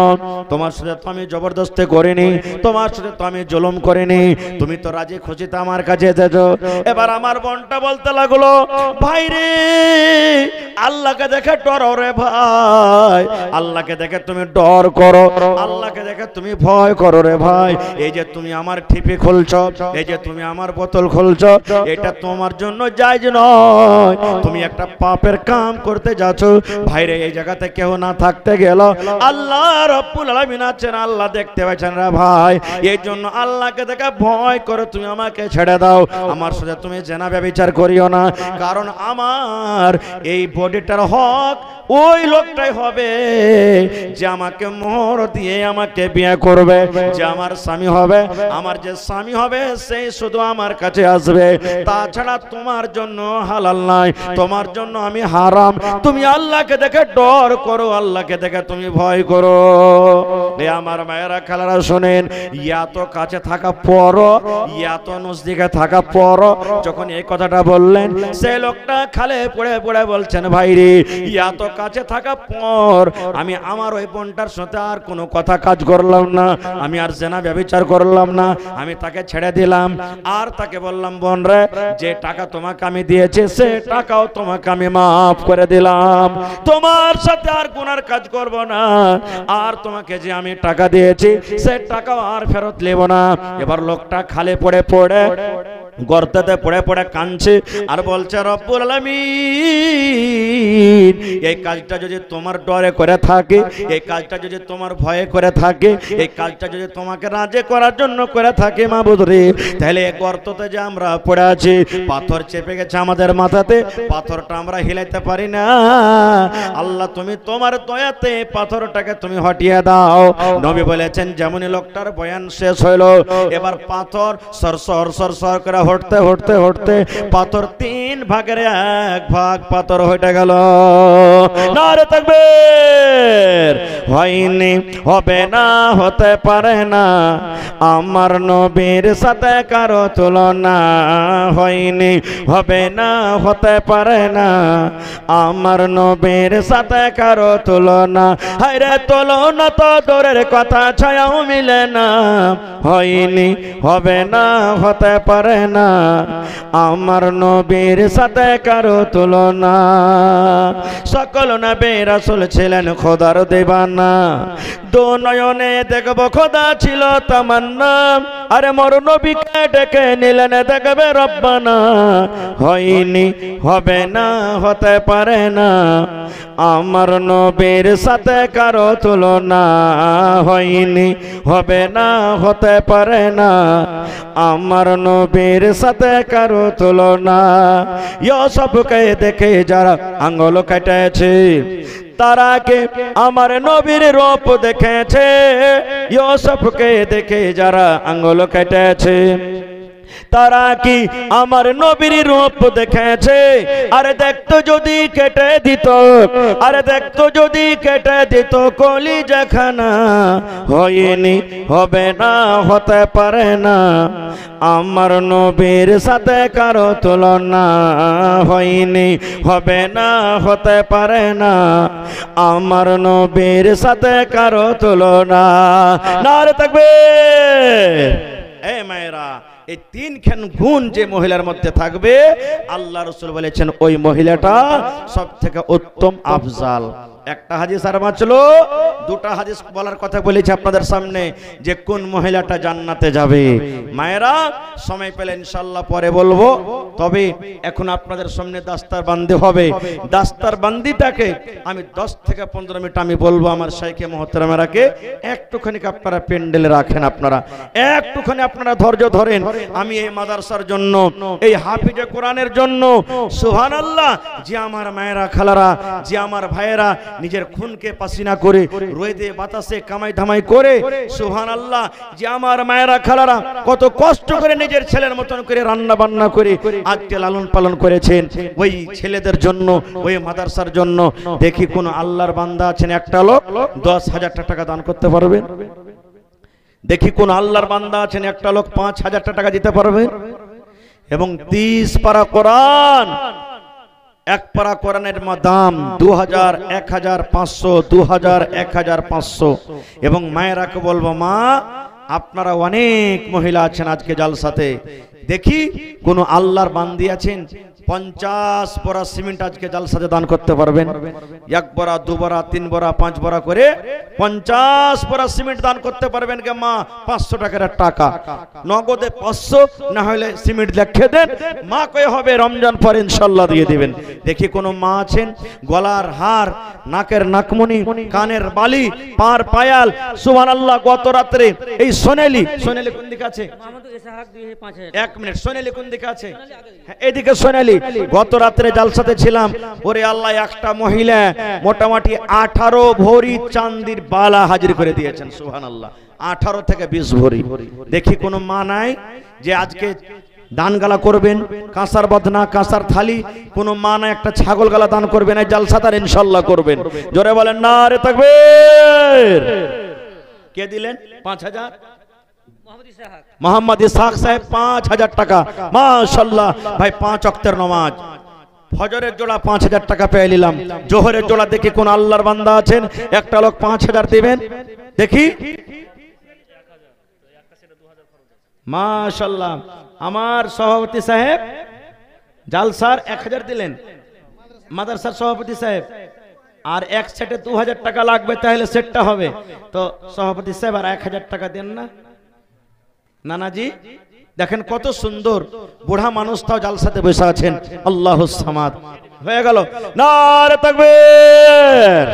A: তোমার সাথে তো আমি জবরদস্তি করিনি, তোমার সাথে তো আমি জুলুম করিনি, তুমি তো রাজি খুশিতে আমার কাছে এসেছো। এবার আমার বোনটা বলতে লাগলো, ভাই রে আল্লাহকে দেখে ডরো রে ভাই, আল্লাহকে দেখে তুমি ডর করো, আল্লাহকে দেখে তুমি ভয় করো রে ভাই। এই যে তুমি আমার ঠিপি খুলছো, এই যে তুমি আমার বোতল খুলছো, এটা তোমার জন্য জায়েজ নয়, তুমি একটা পাপের কাম করতে যাচ্ছ। ভাইরে এই জায়গাতে কেউ না থাকতে গেল, আল্লাহ রব্বুল আলামিন আছেন, আল্লাহ দেখতে পাচ্ছেন রে ভাই। এই জন্য আল্লাহকে দেখে ভয় করে তুমি আমাকে ছেড়ে দাও, আমার সাথে তুমি জেনা ব্যভিচার করিও না, কারণ আমার এই বডিটার হক ওই লোকটাই হবে যে আমাকে মোহর দিয়ে আমাকে বিয়ে করবে, যে আমার স্বামী হবে। আমার যে স্বামী হবে সেই শুধু আমার কাছে আসবে, তাছাড়া তোমার জন্য হালাল নাই, তোমার জন্য আমি হারাম। তুমি আল্লাহকে দেখে ডর করো, আল্লাহকে দেখে তুমি ভয় করো। এ আমার মায়েরা খালারা শোনেন, এত কাছে থাকা পর, এত নজদিকে থাকা পর যখন এই কথাটা বললেন, সেই লোকটা খালে পড়ে পড়ে বলছেন, ভাই রে এত কাছে থাকা পর আমি আমার ওই বোনটার সাথে আর কোনো কথা কাজ করলাম না, আমি আর জেনা ব্যভিচার করলাম না, আমি তাকে ছেড়ে দিলাম। আর তাকে বললাম, বোন রে যে টাকা তোমাকে আমি দিয়েছি সে টাকাও তোমাকে আমি মাফ করে দিলাম, তোমার সাথে আর গুনার কাজ করব না, আর তোমাকে যে আমি টাকা দিয়েছি সে টাকাও আর ফেরত নেব না। এবার লোকটা খালে পড়ে পড়ে গর্তেতে পড়ে পড়ে কাঁদছে আর বলছে, রব্বুল আলামিন এই কাজটা যদি তোমার ডরে করে থাকে, এই কাজটা যদি তোমার ভয়ে করে থাকে, এই কাজটা যদি তোমাকে রাজি করার জন্য করে থাকে মাবুদ রে, তাহলে এই গর্ততে যে আমরা পড়ে আছি, পাথর চেপে গেছে আমাদের মাথাতে, পাথরটা আমরা হিলাইতে পারি না, আল্লাহ তুমি তোমার দয়াতে পাথরটাকে তুমি হটিয়ে দাও। নবী বলেছেন, যেমনই লোকটার বয়ান শেষ হইল, এবার পাথর সরসর সরসর করে হটতে হটতে হটতে পাথর 3 ভাগের 1 ভাগ পাথর হয়ে গেল। নারে তাকবীর। হয়নি, হবে না, হতে পারে না আমার নবীর সাথে কারো তুলনা। হয়নি, হবে না, হতে পারে না আমার নবীর সাথে কারো তুলনা। হায়রে তুলনা তো দূরের কথা, ছায়াও মিলে না। হয়নি, হবে না, হতে পারে না আমার নবীর সাথে কারো তুলনা। সকল নবী রাসূল ছিলেন খোদার দিবানা, দু নয়নে দেখব খোদা ছিল তামান্না। আরে মোর নবীকে ডেকে নিলেন দেখবে রব্বানা। হয়নি, হবে না, হতে পারে না আমার নবীর সাথে কারো তুলনা। হয়নি, হবে না, হতে পারে না আমার নবীর সাথে কারো তুলনা। ইউসুফকে দেখে যারা আঙ্গুল কাটেছে, তারাকে আমার নবীর রূপ দেখেছে। ইউসুফকে দেখে যারা আঙ্গুল কেটেছে, তারা কি আমার নবীর রূপ দেখেছে? আরে দেখতো যদি কেটে দিত, আরে দেখতো যদি কেটে দিত কলিজাখানা। হয়নি, হবে না, হতে পারে না আমার নবীর সাথে কারো তুলনা। হয়নি, হবে না, হতে পারে না আমার নবীর সাথে কারো তুলনা। নারে তাকবীর। এ মায়েরা, এই 3খান গুণ যে মহিলার মধ্যে থাকবে, আল্লাহ রাসূল বলেছেন ওই মহিলাটা সবথেকে উত্তম আফজাল। একটা হাদিস আর বাঁচলো, দুটা হাদিস বলার কথা বলেছি আপনাদের সামনে যে কোন মহিলাটা জান্নাতে যাবে। মায়েরা, সময় পেলে ইনশাআল্লাহ পরে বলবো, তবে এখন আপনাদের সামনে দাস্তার বান্দি হবে। দাস্তার বান্দিটাকে আমি 10 থেকে 15 মিনিট আমি বলবো। আমার শাইখে মুহতারামারাকে একটুখানি আপনারা পেন্ডেলে রাখেন, আপনারা একটুখানি আপনারা ধৈর্য ধরেন। আমি এই মাদ্রাসার জন্য, এই হাফিজে কোরআনের জন্য, সুবহানাল্লাহ, যে আমার মায়েরা খালারা, যে আমার ভাইয়েরা নিজের খুনকে পাসিনা করে রোদে বাতাসে কামাই ধামাই করে, সুবহানাল্লাহ, যে আমার মায়েরা খালারা কত কষ্ট করে নিজের ছেলের মতন করে রান্না বান্না করে আজকে লালন পালন করেছেন, ওই ছেলেদের জন্য, ওই মাদ্রাসার জন্য। দেখি কোন আল্লাহর বান্দা আছেন একটা লোক 10,000 টাকা দান করতে পারবেন? দেখি কোন আল্লাহর বান্দা আছেন একটা লোক 5,000 টাকা দিতে পারবেন? এবং 30 পারা কোরআন, এক পারা কোরআনের দাম 2000, 1500, 2000, 1500। এবং মায়েরাকে বলবো, মা আপনারা অনেক মহিলা আছেন আজকে জালসাতে, দেখি কোন আল্লাহর বান্দি আছেন 50 বড়া সিমেন্ট আজকে জালসাতে দান করতে পারবেন? 1 বড়া, 2 বড়া, 3 বড়া, 5 বড়া করে 50 বড়া সিমেন্ট দান করতে পারবেন কে মা? 500 টাকার টাকা নগদে 500, না হলে সিমেন্ট লিখে দেন, মা কয়ে হবে রমজান পরে ইনশাআল্লাহ দিয়ে দিবেন। দেখি কোন মা আছেন গলার হার, নাকের নাকমণি, কানের বালি, পার পায়াল, সুবহানাল্লাহ। গত রাতে এই সোনালি, সোনালি কোন দিকে আছে? 1 মিনিট, সোনালি কোন দিকে আছে? এদিকে সোনালি। গত রাত্রে জালসাতে ছিলাম, ওরে আল্লাহ, একটা মহিলা মোটামুটি 18 ভরি চাঁদির বালা হাজির করে দিয়েছেন, সুবহানাল্লাহ। 18 থেকে 20 ভরি। দেখি কোন মা নাই যে আজকে দান গালা করবেন, কাঁসার বদনা, কাঁসার থালি, কোন মা না একটা ছাগল গালা দান করবেন এই জালসাতার ইনশাআল্লাহ করবেন। জোরে বলেন নারে তাকবীর। কে দিলেন 5000? মোহাম্মদ ইসহাক সাহেব 5000 টাকা, মাশাআল্লাহ ভাই। 5 ওয়াক্তের নামাজ, ফজরের জোড়া 5000 টাকা পেয়ে নিলাম। জোহরের জোড়া দেখি কোন আল্লাহর বান্দা আছেন একটা লোক 5000 দিবেন? দেখি, মাশাআল্লাহ। আমার সভাপতি সাহেব জালসার 1000 দিলেন, মাদ্রাসার সভাপতি সাহেব। আর এক সেটে 2000 টাকা লাগবে, তাহলে সেটটা হবে তো সভাপতি সাহেব আর 1000 টাকা দেন না? নানাজি দেখেন কত সুন্দর বুড়া মানুষটাও জালসাতে বসে আছেন। আল্লাহুস সামাদ হয়ে গেল। নারে তাকবীর,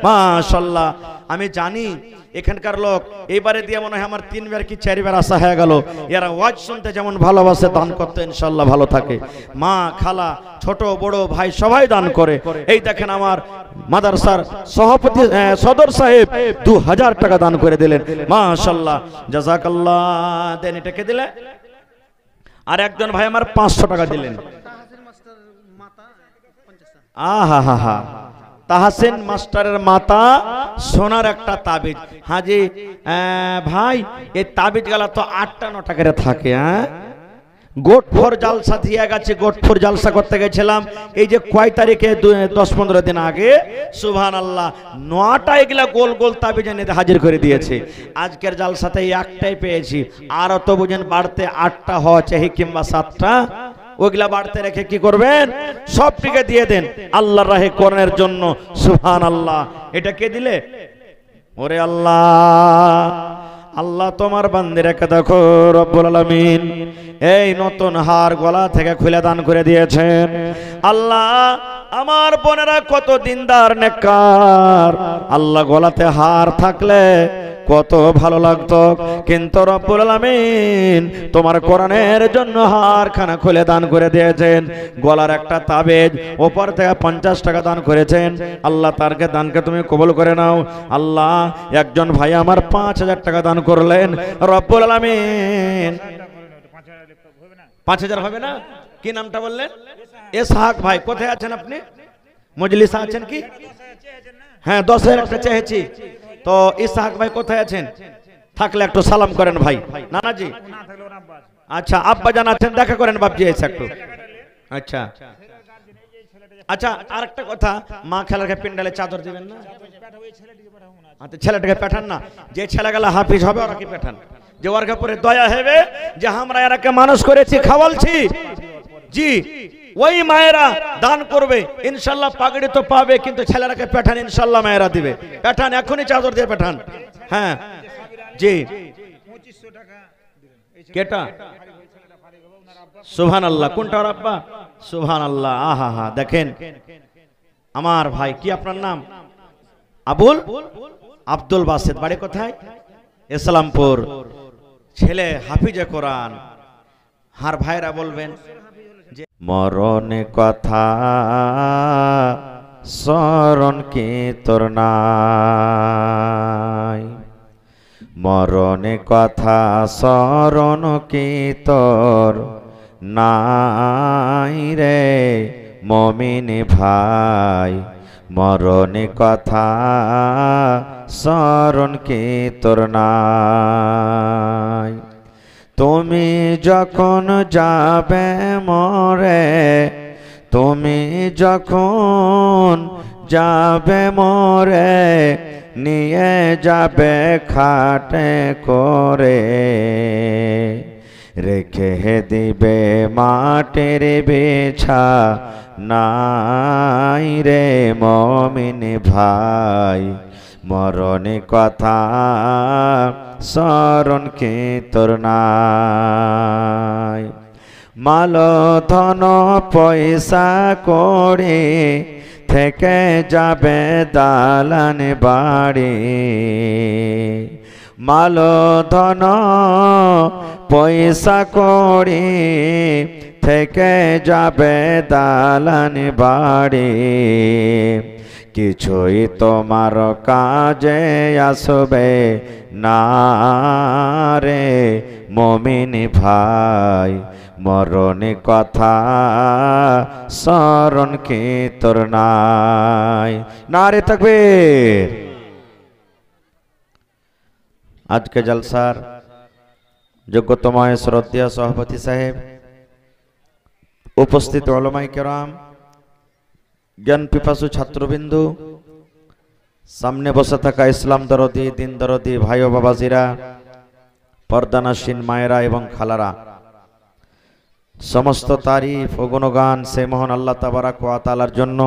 A: মাশাআল্লাহ। আমি জানি এখানকার লোক এইবারে দিয়ে মনে হয় আমার 3 বার কি 4 বার আসা হয়ে গেল। এরা ওয়াজ শুনতে যেমন ভালোবাসে, দান করতে ইনশাআল্লাহ ভালো থাকে। মা, খালা, ছোট বড় ভাই সবাই দান করে। এই দেখেন আমার মাদ্রাসার সভাপতি সদর সাহেব 2000 টাকা দান করে দিলেন, মাশাআল্লাহ, জাযাকাল্লাহ। দেন এটাকে দিলে আর একজন ভাই আমার 500 টাকা দিলেন। আহা হা হা, তাহসিন মাস্টারের মাতা সোনার একটা তাবিজ। হাজি ভাই এই তাবিজ গালা তো 8টা 9টা করে থাকে। হ্যাঁ, গোটফোর জালসা দিয়ে গেছে, গোটফোর জালসা করতে গেছিলাম এই যে কয় তারিখে 10-15 দিন আগে। সুবহানাল্লাহ, 9টা এগুলা গোল গোল তাবিজ এনে হাজির করে দিয়েছে। আজকের জালসাতে একটাই পেয়েছি, আর তো বুঝেন বাড়তে 8টা হওয়া চাই কিংবা 7টা, ওইগুলা বাড়তে রেখে কি করবেন, সবটিকে দিয়ে দেন আল্লাহর রাহে কোরআনের জন্য। সুবহানাল্লাহ। এটা কে দিলে? ওরে আল্লাহ, আল্লাহ তোমার বান্দিরাকে দেখো রব্বুল আলামিন এই নতুন হার গলা থেকে খুলে দান করে দিয়েছেন। আল্লাহ আমার বোনেরা কত দিনদার নেককার, আল্লাহ গলাতে হার থাকলে কত ভালো লাগতো, কিন্তু রব্বুল আলামিন তোমার কোরআনের জন্য হারখানা খুলে দান করে দিয়েছেন। গলার একটা তাবিজ ওপর থেকে 50 টাকা দান করেছেন। আল্লাহ তারকে দানকে তুমি কবুল করে নাও। আল্লাহ একজন ভাই আমার 5000 টাকা দান করলেন রব্বুল আলামিন। 5000 হবে না? কি নামটা বললেন? ইসহাক ভাই। কোথায় আছেন আপনি? মজলিসে আছেন কি? হ্যাঁ, 10,000 একটা চেয়েছি তো। ইসহাক ভাই কোথায় আছেন? থাকলে একটু সালাম করেন ভাই। নানাজি আচ্ছা, আব্বা জান আছেন, দেখা করেন বাপজি এসে একটু। আচ্ছা আচ্ছা, আর একটা কথা, মা খেলাকে পিন্ডালে চাদর দিবেন না? আচ্ছা, ছেলেটাকে পাঠান না, যে ছেলেগুলা হাফিজ হবে ওরা কি পাঠান, যে ওর উপরে দয়া হবে, যে আমরা এরাকে মানুষ করেছি খাওয়ালছি। জি, ওই মায়েরা দান করবে ইনশাল্লাহ, পাগড়ি তো পাবে, কিন্তু ছেলেরাকে পাঠান ইনশাল্লাহ মায়েরা দিবে। পাঠান, এখনই চাদর দিয়ে পাঠান। হ্যাঁ জি, কেটা? সুবহানাল্লাহ। কোনটা ওর আব্বা? সুবহানাল্লাহ। আহা হা, দেখেন আমার ভাই, কি আপনার নাম? আব্দুল বাসেদ। বাড়ি কোথায়? ইসলামপুর। ছেলে হাফিজে কোরআন। আর ভাইরা বলবেন যে মরণে কথা স্মরণ কি তোর নাই, মরণে কথা স্মরণ কি তোর নাই রে মুমিন ভাই, মরণে কথা স্মরণ কি তোর নাই। তুমি যখন যাবে মরে, তুমি যখন যাবে মরে, নিয়ে যাবে খাটে করে, রেখে দিবে মাটির বিছা নাই রে মুমিন ভাই, মরণে কথা স্মরণ কি তোর নাই। মাল ধন পয়সা করে থেকে যাবে দালান বাড়ি, মাল ধন পয়সা করে থেকে যাবে দালান বাড়ি, কিছুই তোমার কাজে আসবে না রে মুমিন ভাই, মরণে কথা স্মরণ কি তোর নাই। নারে তাকবীর। আজকে জলসার যোগ্যতম শ্রদ্ধেয় সভাপতি সাহেব, উপস্থিত উলামায়ে কেরাম, জ্ঞান পিপাসু ছাত্রবিন্দু, সামনে বসে থাকা ইসলাম দরদি, দিন দরদি ভাই ও বাবাজিরা, পর্দানাসীন মায়েরা এবং খালারা, সমস্ত তারিফ ও গুণগান সে মহান আল্লাহ তাবারাক ওয়া তাআলার জন্য,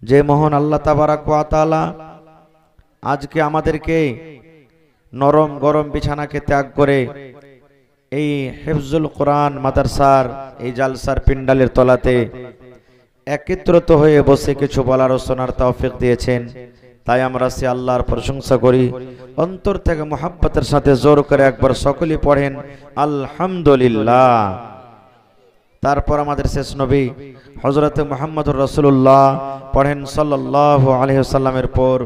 A: যে মহান আল্লাহ তাবারাক ওয়া তাআলা আজকে আমাদেরকে নরম গরম বিছানাকে ত্যাগ করে এই হিফজুল কোরআন মাদ্রাসার এই জালসার পিন্ডালের তলাতে একত্রিত হয়ে বসে কিছু বলার ও শোনার তৌফিক দিয়েছেন। তাই আমরা সে আল্লাহর প্রশংসা করি, অন্তর থেকে মুহাব্বতের সাথে জোর করে একবার সকলেই পড়েন আলহামদুলিল্লাহ। তারপর আমাদের শেষ নবী হযরত মুহাম্মদুর রাসূলুল্লাহ পড়েন সাল্লাল্লাহু আলাইহি ওয়াসাল্লামের পর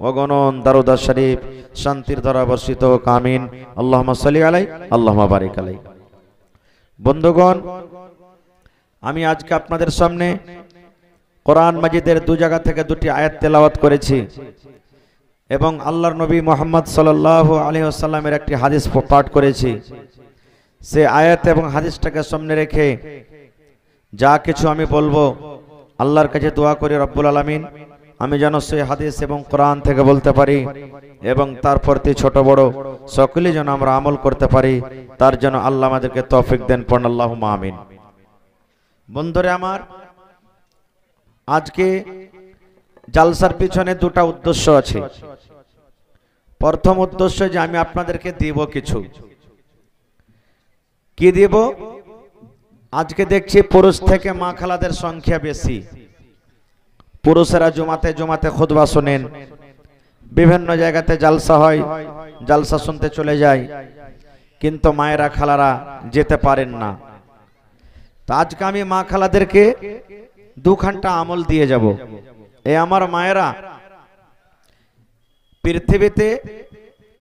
A: অগণন দারুদ শরীফ শান্তির ধারা বর্ষিত হোক, আমিন। আল্লাহুম্মা সাল্লি আলাইহি আল্লাহুম্মা বারিক আলাইহি। বন্ধুগণ, আমি আজকে আপনাদের সামনে কোরআন মাজিদের দু জায়গা থেকে দুটি আয়াত তেলাওয়াত করেছি এবং আল্লাহর নবী মুহাম্মদ সাল্লাল্লাহু আলাইহি ওয়াসাল্লামের একটি হাদিস পাঠ করেছি। সে আয়াত এবং হাদিসটাকে সামনে রেখে যা কিছু আমি বলবো, আল্লাহর কাছে দোয়া করি রব্বুল আলামিন আমি যেন সেই হাদিস এবং কোরআন থেকে বলতে পারি এবং তার প্রতি ছোট বড় সকলেই যেন আমরা আমল করতে পারি, তার জন্য আল্লাহ আমাদেরকে তৌফিক দেন। পড়ুন আল্লাহুম্মা আমিন। বন্ধুরা আমার, আজকে জালসার পিছনে দুটা উদ্দেশ্য আছে। প্রথম উদ্দেশ্য যে আমি আপনাদেরকে দিব কিছু। কি দিব? আজকে দেখছি পুরুষ থেকে মা খালাদের সংখ্যা বেশি। পুরুষেরা জুমাতে জুমাতে খুতবা শুনেন, বিভিন্ন জায়গাতে জালসা হয়, জালসা শুনতে চলে যায়, কিন্তু মায়েরা খালারা যেতে পারেন না। তো আজকে আমি মা খালাদেরকে 2 ঘন্টা আমল দিয়ে যাব। এই আমার মায়েরা পৃথিবীতে